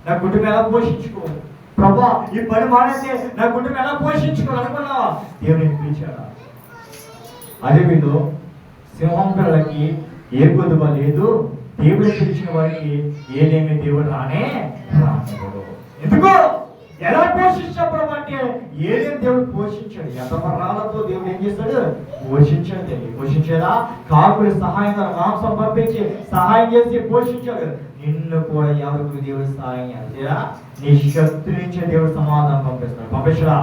నా కుటుంబం ఎలా పోషించుకోవాలి ప్రభా? ఈ పని మానేస్తే నా కుటుంబం ఎలా పోషించుకోవాలి అనుకున్నావా? దేవుడిని పిలిచాడా? అదే వీళ్ళు సింహం పిల్లలకి ఏ కొదువ లేదు, దేవుడు పిలిచిన వారికి ఏదేమి దేవుడు రానే రానివ్వడు. ఎందుకు? ఎలా పోషించినప్పుడు అంటే ఏదేమి దేవుడు పోషించాడు. ఎంతమరాలతో దేవుడు ఏం చేస్తాడు? పోషించాడు. పోషించేదా? కాకులు సహాయం మాంసం పంపించి సహాయం చేసి పోషించాడు. నిన్ను కూడా ఎవరికి దేవుడు సహాయం చేయాలి? నీ శక్తి నుంచే దేవుడు సమాధానం పంపిస్తాడా?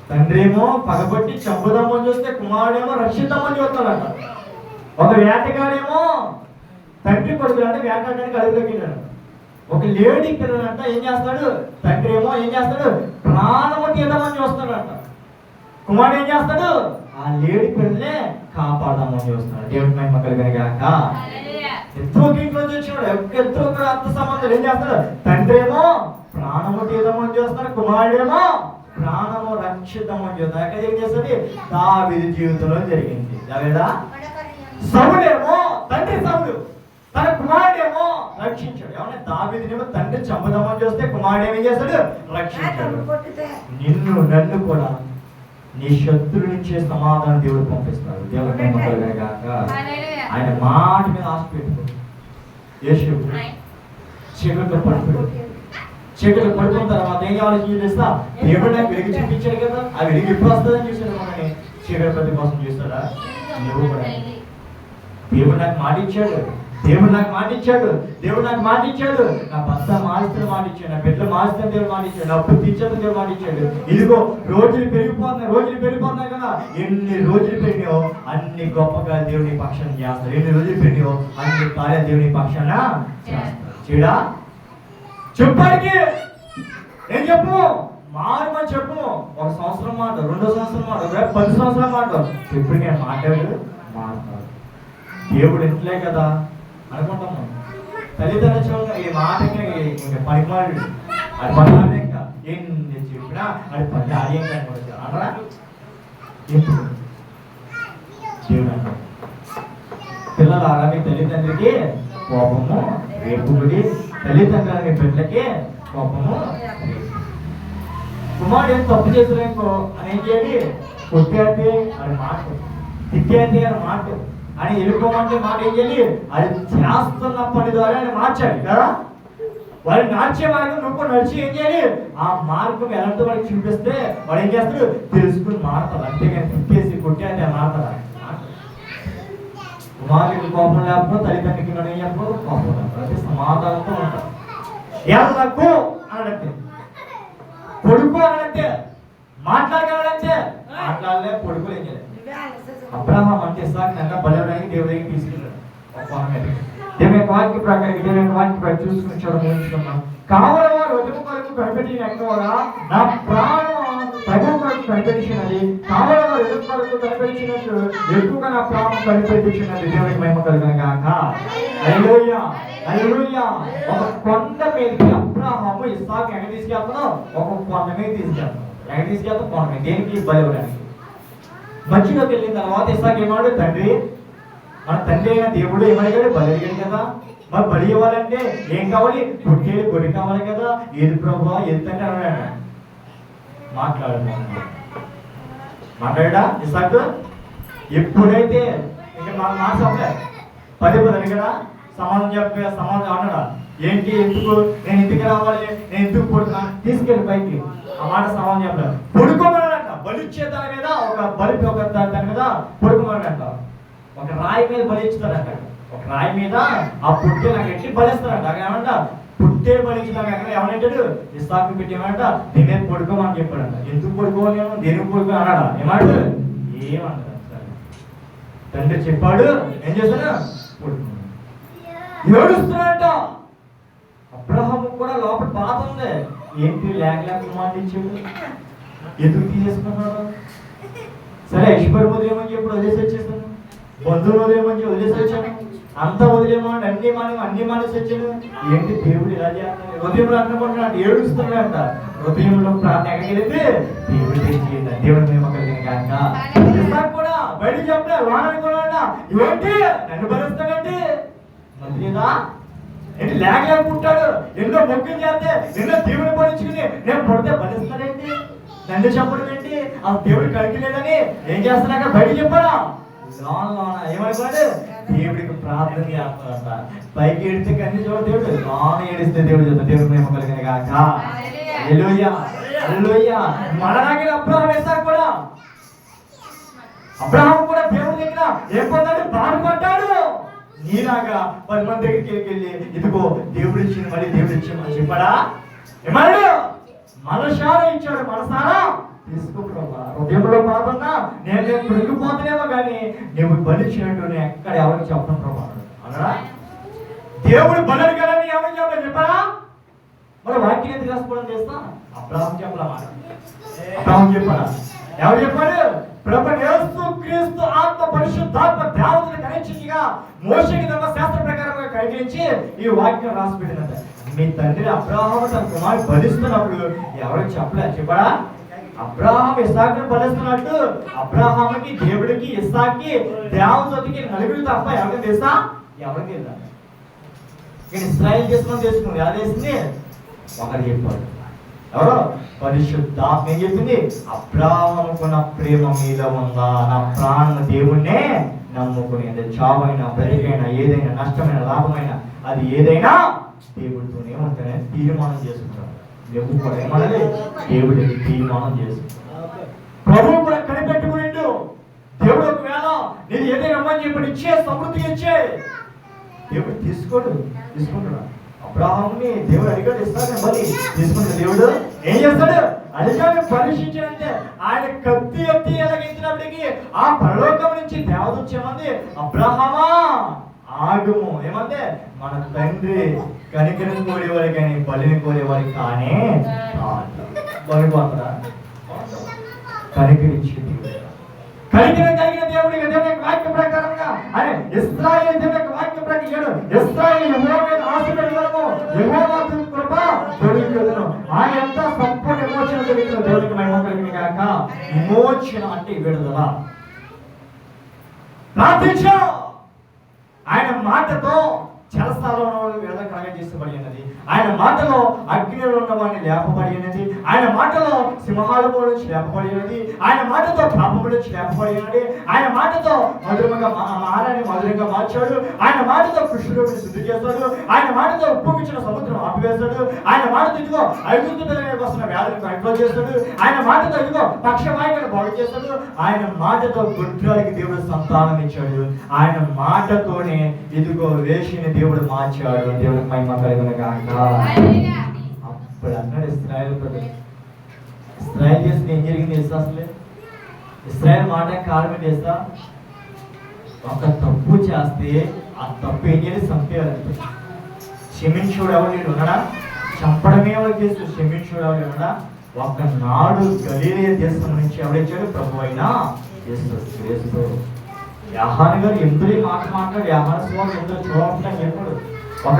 తండ్రి ఏమో పగబట్టి చంపుదామని చూస్తే కుమారుడేమో రక్షిద్దామని చూస్తాడంట. ఒక వేటగాడేమో తండ్రి కొడుకు అంటే వేటగాడికి అడుగులోకి వెళ్ళాడు. ఒక లేడీ పిల్లలంట ఏం చేస్తాడు? తండ్రి ఏమో ఏం చేస్తాడు? ప్రాణము తీద్దామని చూస్తాడంట. కుమారుడు ఏం చేస్తాడు? ఆ లేడీ పిల్లల్నే కాపాడదామని చూస్తున్నాడు. దేవుడి మహిమ కలుగును గాక. ఎంతో ఇంట్లోంచి వచ్చినాడు, ఎంతో అర్థ సంబంధం ఏం చేస్తాడు? తండ్రి ఏమో ప్రాణము తీద్దామని చూస్తాడు, కుమారుడేమో ప్రాణము రక్షిద్దామని చూస్తాడు. అక్కడ ఏం చేస్తుంది? దావీదు జీవితంలో జరిగింది కదా. సౌలేమో తండ్రి సౌలు తన కుమారుడేమో రక్షించాడు. ఏమన్నా దావీదునేమో తండ్రి చంపుదామని చూస్తే కుమారుడు ఏమేం చేస్తాడు? రక్షించాడు. నిన్ను నన్ను కూడా నీ శత్రువు నుంచే సమాధానం దేవుడు పంపిస్తాడు. దేవుడు గాక. ఆయన మాట మీద ఆశ పెట్టుకో. యేసు చీకటి పడుకున్న తర్వాత ఏం కావాలి చేస్తా? దేవుడు నాకు వెలిగి చూపించాడు కదా, ఆ వెలిగి ఎప్పుడు వస్తుందని చూసాడు. మనని చీకటి ప్రతి కోసం చూస్తాడా? నువ్వు కూడా దేవుడు నాకు మాట ఇచ్చాడు, దేవుడు నాకు మాట ఇచ్చాడు, నా భర్త మారుస్తున్న మాట ఇచ్చాడు, నా బిడ్డలు మారుస్తున్న దేవుడు మాట ఇచ్చాడు, నా అప్పు తీర్చేత దేవుడు మాట ఇచ్చాడు. ఇదిగో రోజులు పెరిగిపోతున్నాయి కదా. ఎన్ని రోజులు పెరిగినాయో అన్ని గొప్పగా దేవుని పక్షాన చేస్తాడు. ఎన్ని రోజులు పెరిగినాయో అన్ని కార్యాలు దేవుని పక్షాన చేస్తాడు. చెడా చెప్పాడికి ఏం చెప్పు? మారమని చెప్పు. 1 సంవత్సరం మాట, 2 సంవత్సరం మాట, 10 సంవత్సరాల మాట ఎప్పుడు నేను మాట్లాడు మాట్లాడు. దేవుడు ఎట్లే కదా అనుకుంటాం. తల్లిదండ్రులు చూడండి, ఈ మాట ఇంకా పనిమాడు అది పని ఇంకా ఎన్ని చెప్పినా అది పని ఆర్యంగా అనరా? ఎప్పుడు దేవుడు అన్నాడు పిల్లలారా మీ తల్లిదండ్రికి కోపము రేపుడి, తల్లిదండ్రుల మీ బిడ్డలకి కోపము రేపు. కుమారుడు ఏం తప్పు చేసలేకో అని ఏం చేయాలి? కొట్టేది అని మాట, తిట్టేది అని మాట, అని వెళ్ళిపోమంటే మాట ఏం చేయాలి? అది చేస్తున్న పని ద్వారా అని మార్చాలి కదా. వాడు నడిచే మార్గం నువ్వు నడిచి ఏం చేయాలి? ఆ మార్గం ఎలాంటి వాడికి చూపిస్తే వాడు ఏం చేస్తాడు? తెలుసుకుని మారుతాడు. అంతేగాని తిట్టేసి కొట్టేది మారుతాడు. కుమారుడికి కోపం లేకపోతే తల్లిదండ్రికి మనం ఏం చెప్పదు? కోపం లేకపోతే సమాధానంతో ఉంటాం. ఎల్లకు అనంటే కొడుకు అనంటే మాట్లాడగలంటే మాట్లాడలే, కొడుకులు ఏం చేయలేదు. అబ్రహాం అంటే ఇస్సాకు నన్న బలవడానికి దేవుడి దగ్గరికి తీసుకెళ్ళాడు. దేవుని యొక్క వాక్య ప్రకారం దేవుని యొక్క వాక్య ప్రకారం చూసుకుని చూడముంచుకున్నాం. కావలి వారు వధువు కొరకు కనిపెట్టిన ఎక్కువగా నా ప్రాణం తగువ కొరకు కనిపెట్టినది, కావలి వారు ఎదురు కొరకు కనిపెట్టినట్టు ఎక్కువగా నా ప్రాణం కనిపెట్టించినది. దేవునికి మహిమ కలుగును గాక. హల్లెలూయా హల్లెలూయా. ఒక కొండ మీదకి అబ్రహాము ఇస్సాకు ఎక్కడ తీసుకెళ్తానో ఒక కొండ మీద తీసుకెళ్తాను. ఎక్కడ తీసుకెళ్తాం? కొండ మీద. దేనికి? బలివ్వడానికి. మధ్యలోకి వెళ్ళిన తర్వాత ఇస్సాకు ఏమాడు? తండ్రి, మన తండ్రి అయిన దేవుడు ఏమడిగాడు? బలి అడిగాడు కదా. మరి బలి ఇవ్వాలంటే ఏం కావాలి? పుట్టేది గొడ్డి కావాలి కదా. ఏది ప్రభు ఏది తండ్రి అన్నాడు. మాట్లాడా ఇస్సాకు? ఎప్పుడైతే ఇంకా మాట చెప్పలేదు, 10 అడిగాడా? సమాధానం అన్నాడా? ఏంటి? ఎందుకు నేను ఇంటికి రావాలి, నేను ఎందుకు పుడుతున్నా? తీసుకెళ్ళి పైకి. ఆ మాట సమాధానం చెప్పలేదు. పడుకోమన్నాడంట. బలిచ్చే దాని మీద ఒక బలి, ఒక దాని మీద పడుకోమన్నాడంట. ఒక రాయి మీద బలి ఇస్తారంట. ఒక రాయి మీద ఆ పుట్టే నాకు ఎట్టి బలిస్తారంట. అక్కడ ఏమంట? పుట్టే బలించడానికి అక్కడ ఏమనంటాడు? ఇస్సాకు పెట్టి ఏమంట? దీని మీద పడుకోమని చెప్పాడంట. ఎందుకు పడుకోవాలేమో, దేనికి పడుకో అన్నాడా? ఏమంటాడు? ఏమంటాడు? తండ్రి చెప్పాడు, ఏం చేశాడు? పడుకున్నాడు. ఏడుస్తున్నాడంట. అబ్రహాము కూడా లోపల బాధ ఉంది. ఏంటి లేక మాట ఇచ్చాడు? ఎందుకు తీసేసుకున్నాడు? సరే ఐశ్వర్య ఉదయమని చెప్పి వదిలేసి వచ్చేసాను, బంధువులు ఉదయమని వదిలేసి వచ్చాను, అంతా వదిలేమని అన్ని మానేసి వచ్చాను. ఏంటి దేవుడు ఇలా చేస్తున్నాడు? హృదయంలో అనుకుంటున్నాడు, ఏడుస్తున్నాడంట. హృదయంలో ప్రార్థన ఎక్కడికి వెళ్తే దేవుడు తెచ్చేయండి. దేవుడు మేము కాక కూడా బయట చెప్పలే వాడనుకున్నాడ. ఏంటి నన్ను భరిస్తాడండి? మంత్రిదా ఏంటి? లేక పుట్టాడు, ఎన్నో మొక్కలు చేస్తే ఎన్నో దేవుని పరీక్షకుని నేను పుడితే భరిస్తాడండి? నన్ను చెప్పడం ఏంటి? ఆ దేవుడు కలిగి లేదని ఏం చేస్తున్నాక బయట చెప్పాడా? ఏమనుకోండి? దేవుడికి ప్రార్థన చేస్తాడంట. పైకి ఏడితే కన్నీ చూడ దేవుడు, లోన ఏడిస్తే దేవుడు చెప్తాడు. దేవుడు ప్రేమ కలిగిన కాక. హల్లెలూయా హల్లెలూయా. మనలాగే అబ్రహాం ఇస్సాకు కూడా, అబ్రహాం కూడా దేవుడి దగ్గర ఏం పొందాడు? బాధపడ్డాడు. నీలాగా 10 మంది దగ్గరికి వెళ్ళి ఇదిగో దేవుడు ఇచ్చింది, మళ్ళీ దేవుడు ఇచ్చింది చెప్పాడా? ఏమన్నాడు? మనసారా ఇచ్చాడు. మనసారా తీసుకో ప్రభా. హృదయంలో బాధన్నా నేను కృంగిపోతానేమో కానీ నువ్వు బలిచ్చినట్టు నేను ఎక్కడ ఎవరికి చెప్పను ప్రభా అన్నాడా? దేవుడు బలి అడగాలని ఎవరికి చెప్పలేదు చెప్పారా? మరి వాక్యం ఎందుకు రాసుకోవడం చేస్తా? అబ్రహాం చెప్పలా మాట. అబ్రహాం చెప్పాడా? ఎవరు చెప్పాడు? ప్రభు యేసు క్రీస్తు ఆత్మ పరిశుద్ధాత్మ దేవతను కనిచించిగా మోషేకి ధర్మశాస్త్ర ప్రకారంగా కనికరించి ఈ వాక్యం రాసి పెట్టినట్ట. మీ తండ్రి అబ్రహాము తన కుమారుడు బలిస్తున్నప్పుడు ఎవరికి చెప్పలేదు చెప్పాడా? అబ్రహాం ఇస్సాకును బలిస్తున్నట్టు అబ్రహాముకి, దేవుడికి, ఇస్సాక్కి, దేవతకి నలుగురు తప్ప ఎవరికి తెలుసా? ఎవరికి తెలుసా? నేను ఇశ్రాయేలు చేసుకుని తెలుసుకున్నాను. ఎలా చేసింది? ఒకరు చెప్పాడు. ఎవరో? పరిశుద్ధాత్మ ఏం చెప్పింది? అబ్రహాముకున్న ప్రేమ మీద ఉందా? నా ప్రాణం దేవుణ్ణే నమ్ముకుని, అది చావైనా బ్రతికైనా ఏదైనా నష్టమైన లాభమైనా అది ఏదైనా దేవుడితోనే ఉంటానని తీర్మానం చేసుకుంటాడు. దేవుడు కూడా ఏమన్నది? దేవుడికి తీర్మానం చేసుకుంటాడు. ప్రభువు కూడా కనిపెట్టుకునిండు. దేవుడు ఒకవేళ నేను ఏదైనా అమ్మని చెప్పి ఇచ్చే, సమృద్ధిగా ఇచ్చే, దేవుడు తీసుకుంటాడు. అబ్రహాముని దేవుడు అడిగాడు, ఇస్తాను బలి తీసుకుంటాడు. దేవుడు ఏం చేస్తాడు? అడిగాడు, పరీక్షించాడంటే ఆయన కత్తి ఎత్తి ఎలాగించినప్పటికీ ఆ పరలోకం నుంచి దేవత వచ్చేమంది, అబ్రహామా ఆగుము. ఏమంటే మన తండ్రి కనికరం కోరేవారు కానీ బలిని కోరేవారు కానీ బలిపోతారా? కనికరించి కనికరం కలిగిన దేవుడికి దేవుని వాక్య ప్రకారంగా ఆయన ఇశ్రాయేలు దేవుని వాక్య ప్రకారం ఇశ్రాయేలు యెహోవా మీద ఆశీర్వాదము, యెహోవా కృప దొరికినను ఆయన ఎంత సంపూర్ణ విమోచన దొరికిన దేవునికి మహిమ కలుగును గాక. విమోచన అంటే విడుదల. ప్రార్థించు. మాటతో చెరసాలలో వేద కలగజేసబడి ఉన్నది. ఆయన మాటలో అగ్నిలో ఉన్నవాడిని లేపబడి ఉన్నది. ఆయన మాటలో సింహాలలో నుంచి లేపబడి ఉన్నది. ఆయన మాటతో పాపము నుంచి లేపబడి ఉన్నది. ఆయన మాటతో మహారాణి మధురంగా మార్చాడు. ఆయన మాటతో కృష్ణుడిని శుద్ధి చేస్తాడు. ఆయన మాటతో ఉప్పుకిచ్చిన సముద్రం ఆపివేస్తాడు. ఆయన మాటతో ఇదిగో ఐగుప్తు మీద వస్తున్న వ్యాధులను కంట్రోల్ చేస్తాడు. ఆయన మాటతో ఇదిగో పక్షవాయువులను బాగు చేస్తాడు. ఆయన మాటతో గుడ్రానికి దేవుడు సంతానం ఇచ్చాడు. ఆయన మాటతోనే ఇదిగో వేషిని దేవుడు మార్చాడు. దేవుడికి మహిమ కలుగును గాక. అప్పుడు అన్నాడు ఇశ్రాయేలు చేస్తే ఏం జరిగింది తెలుసా? అసలే ఇశ్రాయేల్ మాట కారణం చేస్తా, ఒక తప్పు చేస్తే ఆ తప్పు ఏం చేయాలి? చంపేయాలంటే. క్షమించుడు ఎవరు ఉన్నాడా? చంపడమే ఎవరు చేస్తూ క్షమించుడు ఎవరు ఉన్నాడా? ఒకనాడు గలిలయ దేశం నుంచి ఎవరిచ్చాడు? ప్రభు అయినా యేసు. యాహాను గారు ఎందుకు మాట్లాడు యాహాను స్వామి ఎందుకు చూడాలని చెప్పాడు. ఒక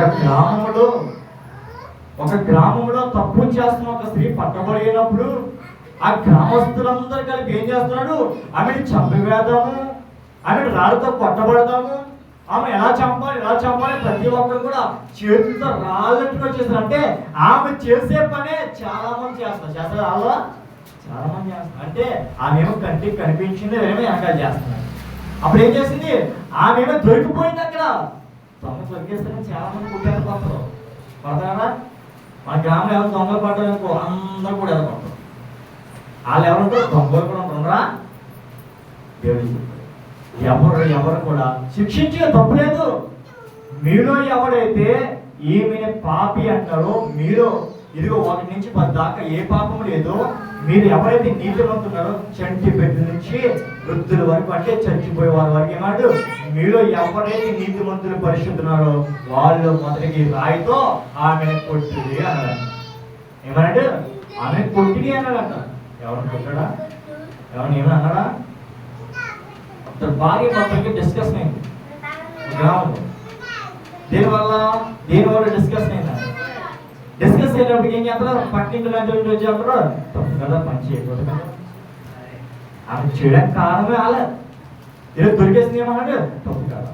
గ్రామంలో తప్పు చేస్తున్న ఒక స్త్రీ పట్టబడినప్పుడు ఆ గ్రామస్తులందరూ కలిపి ఏం చేస్తున్నాడు? ఆమెను చంపివేద్దాము, ఆమెను రాళ్ళతో కొట్టబడదాము, ఆమె ఎలా చంపాలి ప్రతి ఒక్కరు కూడా చేతులతో రాళ్ళట్టుగా చేస్తారు. అంటే ఆమె చేసే పనే చాలా మంది చేస్తారు. అలా చాలా మంది చేస్తారు. అంటే ఆమెమో కంటికి కనిపించింది, ఏమో వెనకాల చేస్తున్నారు. అప్పుడు ఏం చేసింది? ఆమెమో దొరికిపోయింది. అక్కడ దొంగ దొరికేస్తే చాలా మంది కుట్టారు. కొందరు పడతారా? మన గ్రామంలో ఎవరు దొంగలు పడ్డారనుకో అందరూ కూడా ఎదగొడతారు. వాళ్ళు ఎవరుంటారు? దొంగలు కూడా ఉంటున్నారా? దేవుడు ఎవరు కూడా శిక్షించే తప్పు లేదు. మీలో ఎవరైతే ఈమెను పాపి అంటారో, మీరు ఇదిగో 1 నుంచి 10 దాకా ఏ పాపం లేదో, మీరు ఎవరైతే నీతిమంతున్నారో చంటి బిడ్డ నుంచి వృద్ధుల వరకు, అంటే చచ్చిపోయే వారి వరకు ఏమాడు, మీలో ఎవరైతే నీతిమంతులు పరిశుద్ధున్నారో వాళ్ళు మొదటికి రాయితో ఆమెను కొట్టిది అన్నాడు. ఏమన్నాడు? ఆమె కొట్టిది అన్నాడంట. ఎవరిని కొట్టాడా? ఎవరిని ఏమని అన్నాడా? భార్య మొత్తానికి డిస్కషన్ అయింది గ్రామంలో. దేనివల్ల డిస్కషన్ అయిందా? డిస్కస్ అయినప్పుడు ఏం చేస్తారు? పక్కింటి వచ్చి అంటారు తప్పు కదా, పని చేయకూడదు కదా. ఆమె చేయడానికి కారణమే ఆలే. ఏదో దొరికేసింది ఏమన్నాడు? తప్పు కదా.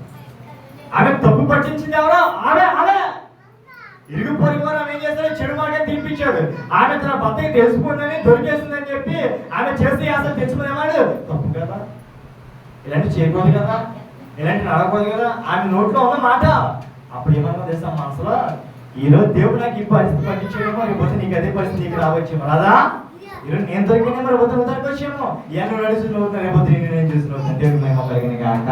ఆమె తప్పు పట్టించింది ఎవరో? ఆమె ఇరుగు పొరుగు వారు ఆమె ఏం చేస్తాడు? చెడు మార్గం తినిపించాడు. ఆమె తన భర్తకి తెలిసిపోయిందని దొరికేసిందని చెప్పి ఆమె చేసి అసలు తెచ్చుకునేవాడు. తప్పు కదా, ఇలాంటి చేయకూడదు కదా, ఇలాంటి నడకూడదు కదా. ఆమె నోట్లో ఉన్న మాట. అప్పుడు ఏమన్నా తెలుసా మనసులో? ఈరోజు దేవుడు నాకు ఈ పరిస్థితి పట్టించేమో, రేపు నీకు అదే పరిస్థితి నీకు రావచ్చేమో. రాదా? ఈరోజు నేను దొరికినా మరి పోతే వచ్చేమో. ఎన్నో నడుచుకుని అవుతాను, రేపు నేను చూసిన దేవుడు మేము కలిగిన కాక.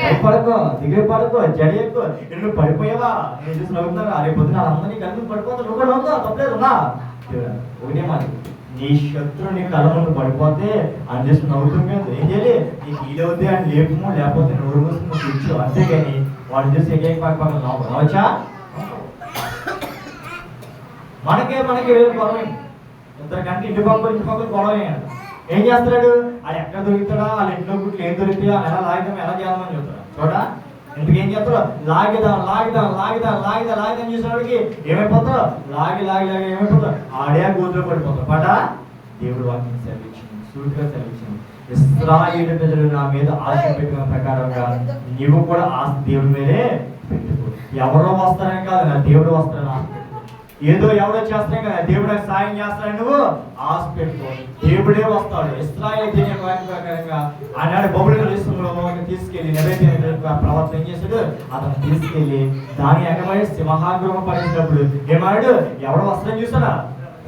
భయపడకో, దిగులు పడకో, జడియకో. నువ్వు పడిపోయావా? నేను చూసి నవ్వుతున్నా, రేపు వాళ్ళందరినీ కలిపి పడిపోతా. నువ్వు కూడా నవ్వుతా, తప్పలేదు. ఒకటే మాట, నీ శత్రువు నీ కళ్ళ ముందు పడిపోతే అని చేసి నవ్వుతుంది. ఏం చేయాలి? నీకు ఈలవుతే అని లేపము, లేకపోతే నోరు మూసి నువ్వు కూర్చో. అంతేగాని వాడు చేసి ఎగేకి పక్కన నవ్వచ్చా? మనకే వేరే గొడవ. ఇద్దరికంటే ఇంటి పక్కన గొడవ. ఏం చేస్తాడు? అది ఎక్కడ దొరుకుతాడా? వాళ్ళ ఇంట్లో గుట్లు ఏం దొరుకుతాయో ఎలా లాగిదాం, ఎలా చేద్దామని చెప్తాడు. చూడా ఇంటికి ఏం చేస్తాడు? లాగిదాం చేసినవాడికి ఏమైపోతాడు? లాగి ఏమైపోతాడు? ఆడే గోతులో పడిపోతాడు. పట దేవుడు వాక్యం సెలవిచ్చింది, సూటిగా సెలవిచ్చింది. ఇశ్రాయేలు ప్రజలు నా మీద ఆశ పెట్టుకున్న ప్రకారంగా నీవు కూడా ఆశ దేవుడి మీదే పెట్టుకో. ఎవరో వస్తారని కాదు, నా దేవుడు వస్తారని ఆశ పెట్టుకో. ఏదో ఎవరో చేస్తానే కదా, దేవుడు నాకు సాయం చేస్తానని నువ్వు ఆశ పెట్టుకో. దేవుడే వస్తాడు. ఇశ్రాయేలు దీని ప్రకారంగా ఆనాడు బబులు దేశంలో తీసుకెళ్లి ప్రవర్తన ఏం చేశాడు? అతను తీసుకెళ్లి దాని ఎగబడి సింహాగృహం పరిచినప్పుడు ఏమాడు? ఎవరు వస్తారని చూసారా?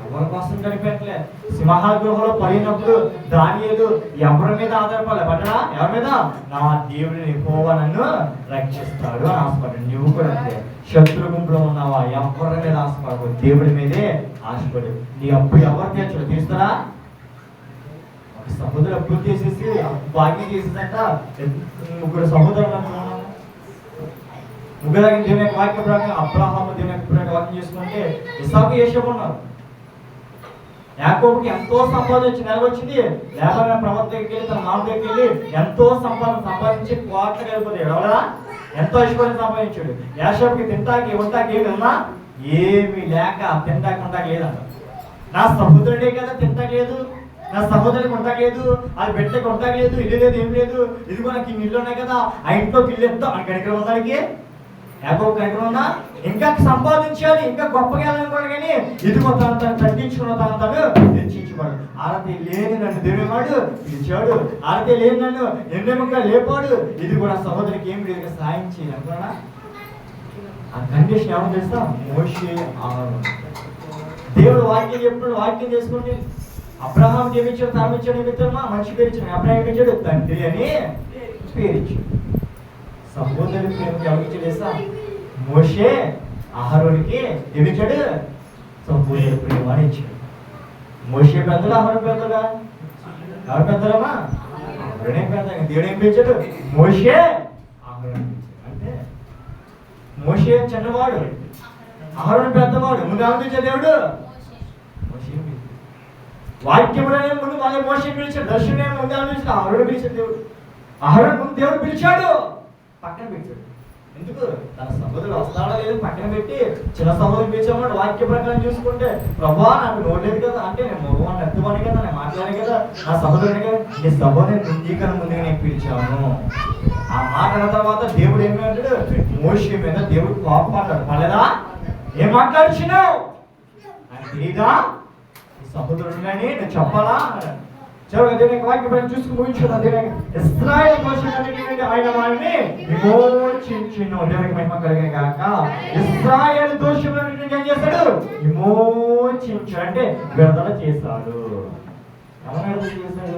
ఎవరి కోసం కనిపెట్టలే. సింహాగృహంలో పడినప్పుడు దానియేలు ఎవరి మీద ఆధారపడలే. పట్టడా ఎవరి మీద? నా దేవుడిని యెహోవా నన్ను రక్షిస్తాడు అని ఆశపడ్డాడు. నువ్వు కూడా అంతే. శత్రు గుంపులో ఉన్నావా? ఎవరి మీద ఆశపడవు, దేవుడి మీదే ఆశపడు. నీ అప్పు ఎవరు తీర్చడు? తీస్తారా? ఒక సహోదరు అప్పులు చేసేసి భాగ్యం చేసేదంట. 3 సహోదరులు అనుకున్నాను. ముగ్గురు దేవుని యొక్క వాక్య ప్రకారం అబ్రాహాము దేవుని యొక్క వాక్యం చేసుకుంటే ఇస్సాకు యేషోబు ఉన్నారు. యాకోబుకి ఎంతో సంపాదన నెలవచ్చింది. లేబర్ ప్రవర్త దగ్గరికి వెళ్ళి తన మామ దగ్గరికి వెళ్ళి ఎంతో సంపాదించి కోట్లకి వెళ్ళిపోతాడు. ఎవరా? ఎంతో ఐశ్వర్యం సంపాదించాడు. యాషోబుకి తింటాకి ఉంటాకి ఏమి ఉన్నా ఏమి లేక తింటాకి ఉంటాకి లేదంట. నా సహోదరుడే కదా తింటాకి లేదు, నా సహోదరికి కొనటాలేదు, అది పెట్టే కొనటాలేదు, ఇల్లు లేదు, ఏం లేదు, ఇదిగో నాకు ఇన్ని ఇల్లు ఉన్నాయి కదా, ఆ ఇంట్లోకి ఇల్లు ఎంతో అని కనికరం ఉందానికి యాకో కనికరం ఉందా? ఇంకా సంపాదించాలి, ఇంకా గొప్పగా వెళ్ళాలనుకోండి, కానీ ఇదిగో తను తగ్గించుకున్న తను హెచ్చించుకోడు. ఆరతి లేని నన్ను దేవేవాడు పిలిచాడు, ఆరతి లేని నన్ను ఎన్నెముక లేపాడు, ఇది కూడా సహోదరికి ఏం లేదు సాయం చేయాలి అనుకున్నా. ఆ కండిషన్ ఏమో తెలుసా? మోషే ఆహారం. దేవుడు వాక్యం చెప్పుడు, వాక్యం చేసుకోండి. అబ్రహాం ఏమిచ్చాడు? తరం ఇచ్చాడు, ఏమిచ్చాడు? మనిషి పేరు ఇచ్చాడు. అబ్రహాం ఏమిచ్చాడు? తండ్రి అని పేరు ఇచ్చాడు. సహోదరుడు ప్రేమకి ఎవరికి తెలుసా? మోషే అహరోనికి ఏమిచ్చాడు? సహోదరుడు ప్రేమ అని ఇచ్చాడు. మోషే పెద్దలు, అహరోను పెద్దలా? ఎవరు పెద్దలమ్మా? అహరోనే పెద్ద. దేవుడు ఏం పిలిచాడు? మోషే అహరోను. అంటే మోషే చిన్నవాడు, అహరోను పెద్దవాడు. ముందు ఆలోచించే దేవుడు వాక్యములనే ముందు వాళ్ళ మోషే పిలిచాడు, దర్శనం ముందు ఆలోచించాడు, అహరోను పిలిచాడు దేవుడు. అహరోను ముందు దేవుడు పిలిచాడు, పక్కన పెట్టాడు. ఎందుకు? తన సహోదరుడు వస్తాడో లేదు పక్కన పెట్టి చిన్న సహోదరుడు పిలిచామన్నాడు. వాక్య ప్రకారం చూసుకుంటే, ప్రభా నాకు నోడలేదు కదా, అంటే నేను మగవాడిని ఎత్తువాని కదా, నేను మాట్లాడాను కదా, నా సహోదరుని కదా, నీ సహోదరుని నీకన్నా ముందుగా నేను పిలిచాను. ఆ మాట అన్న తర్వాత దేవుడు ఏమంటాడు? మోషే మీద దేవుడు కోపం మాట్లాడు. పలేదా? ఏం మాట్లాడుచున్నావు అని తెలీదా? సహోదరుడిని నేను చెప్పాలా? చివరిగా దేవుని వాక్యం చూసుకుని ముగించుకున్నా. దేవుని ఇశ్రాయేలు దోషులన్నిటి ఆయన వారిని విమోచించును. దేవునికి మహిమ కలిగిన గాక. ఇశ్రాయేలు దోషులన్నిటిని ఏం చేశాడు? విమోచించు అంటే విడుదల చేశాడు. ఎవరు విడుదల చేశాడు?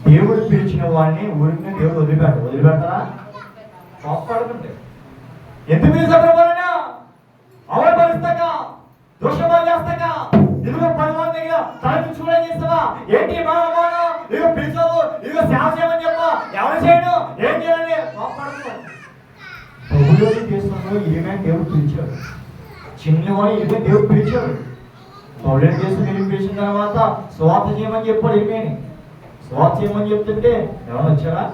దేవుడు పిలిచిన వాడిని ఊరికి దేవుడు వదిలిపెడతారా? కోపడుతుంటే ఎందుకు పిలిచాడు? అవమానిస్తాక, దోషమాలు చేస్తాక, ఇదిగో 10 మంది దగ్గర తలపించుకోవడం చేస్తావా? ఏంటి మానవ? ఇదిగో పిలిచావు, ఇదిగో సేవ చేయమని చెప్పా, ఎవరు చేయడు, ఏం చేయాలని ప్రభుత్వం చేస్తున్నాడు. ఏమైనా దేవుడు పిలిచాడు, చిన్నవాడు ఏమే దేవుడు పిలిచాడు. పౌరులను చేసి నేను పిలిచిన తర్వాత స్వార్థ చేయమని చెప్పాడు. ఏమేని స్వార్థ చేయమని చెప్తుంటే ఎవరైనా వచ్చారా?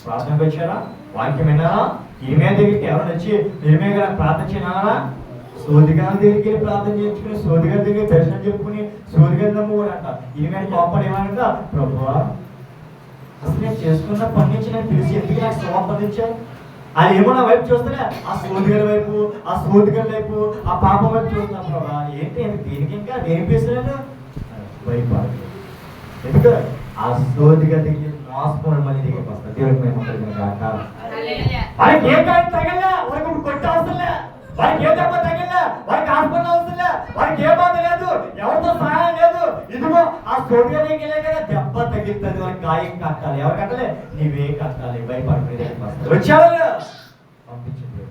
ప్రార్థనకు వచ్చారా? వాక్యం విన్నారా? ఏమే దగ్గరికి ఎవరైనా వచ్చి ఏమే కదా ప్రార్థన చేయనారా? సోదిగారి దగ్గరికి వెళ్ళి ప్రార్థన చేయించుకుని, సోదిగారి దగ్గర దర్శనం చెప్పుకుని, సోదిగారి నమ్ముకోడు అంట. ఈమె కోపం ఏమనంట? ప్రభువా, అసలు నేను చేసుకున్న పని నుంచి నేను పిలిచి ఎందుకు నాకు సంపాదించాను? అది ఏమో నా వైపు చూస్తేనే ఆ సోదిగారి వైపు, ఆ సోదిగారి వైపు, ఆ పాపం వైపు చూస్తున్నాను. ప్రభా ఏంటి దేనికి ఇంకా దేని పిలుస్తున్నాను? భయపడ ఎందుకు? ఆ సోదిగారి దగ్గర మోసపోవడం మళ్ళీ దగ్గరికి వస్తా. దేవుడికి మేము కాక వాళ్ళకి ఏ కాదు తగలే, వాళ్ళకి కొట్టే అవసరం లే, వారికి ఏ దెబ్బ తగిలినా, వారికి హాస్పిటల్ అవసరం లే, వారికి ఏ బాధ లేదు, ఎవరితో సహాయం లేదు. ఇదిగో ఆ సోడియా దగ్గరే కదా దెబ్బ తగిలింది, వారికి గాయం కట్టాలి. ఎవరు కట్టాలి? నీవే కట్టాలి. భయపడుకునే వచ్చాడు పంపించింది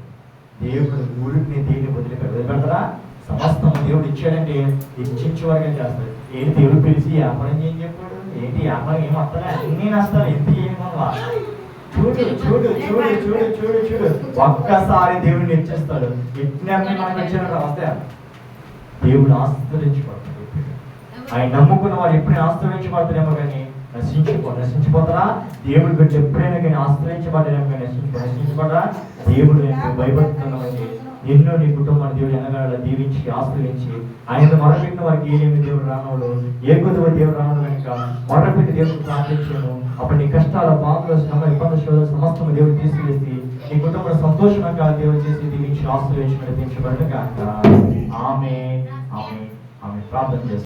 దేవుడు. ఊరికి దేని వదిలిపెడతారా? సమస్తం దేవుడు ఇచ్చాడంటే ఇచ్చించే వరకే చేస్తాడు. ఏంటి దేవుడు పిలిచి వ్యాపారం ఏం చెప్పాడు? ఏంటి వ్యాపారం ఏం వస్తాడా? అన్ని నష్టాలు ఎంత ఏమన్నా చూడు చూడు చూడు చూడు చూడు చూడు ఒక్కసారి దేవుడిని ఇచ్చేస్తాడు. ఎట్లన్నీ మనకు వచ్చిన వస్తే దేవుడు ఆశ్రయించబడతాడు. ఆయన నమ్ముకున్న వాడు ఎప్పుడైనా ఆశ్రయించబడతాడేమో కానీ నశించిపోతారా? దేవుడి బిడ్డ ఎప్పుడైనా కానీ ఆశ్రయించబడ్డారేమో కానీ నశించబడరా? దేవుడు భయపడుతున్నామని ఎన్నో నీ కుటుంబాన్ని దేవుడు ఎనగాడ దీవించి ఆశ్రయించి ఆయన మొరపెట్టిన వారికి ఏమేమి దేవుడు రానోడు, ఏ కొద్దిగా దేవుడు రానోడు కనుక మొరపెట్టి దేవుడికి ప్రార్థించాను. అప్పుడు నీ కష్టాల బాధలు శ్రమ ఇబ్బంది సమస్తము దేవుడు తీసుకువేసి నీ కుటుంబ సంతోషంగా దేవుడు చేసి దీవించి ఆశ్రయించి నడిపించబడగా ఆమె ఆమె ఆమె ప్రార్థన చేస్తాను.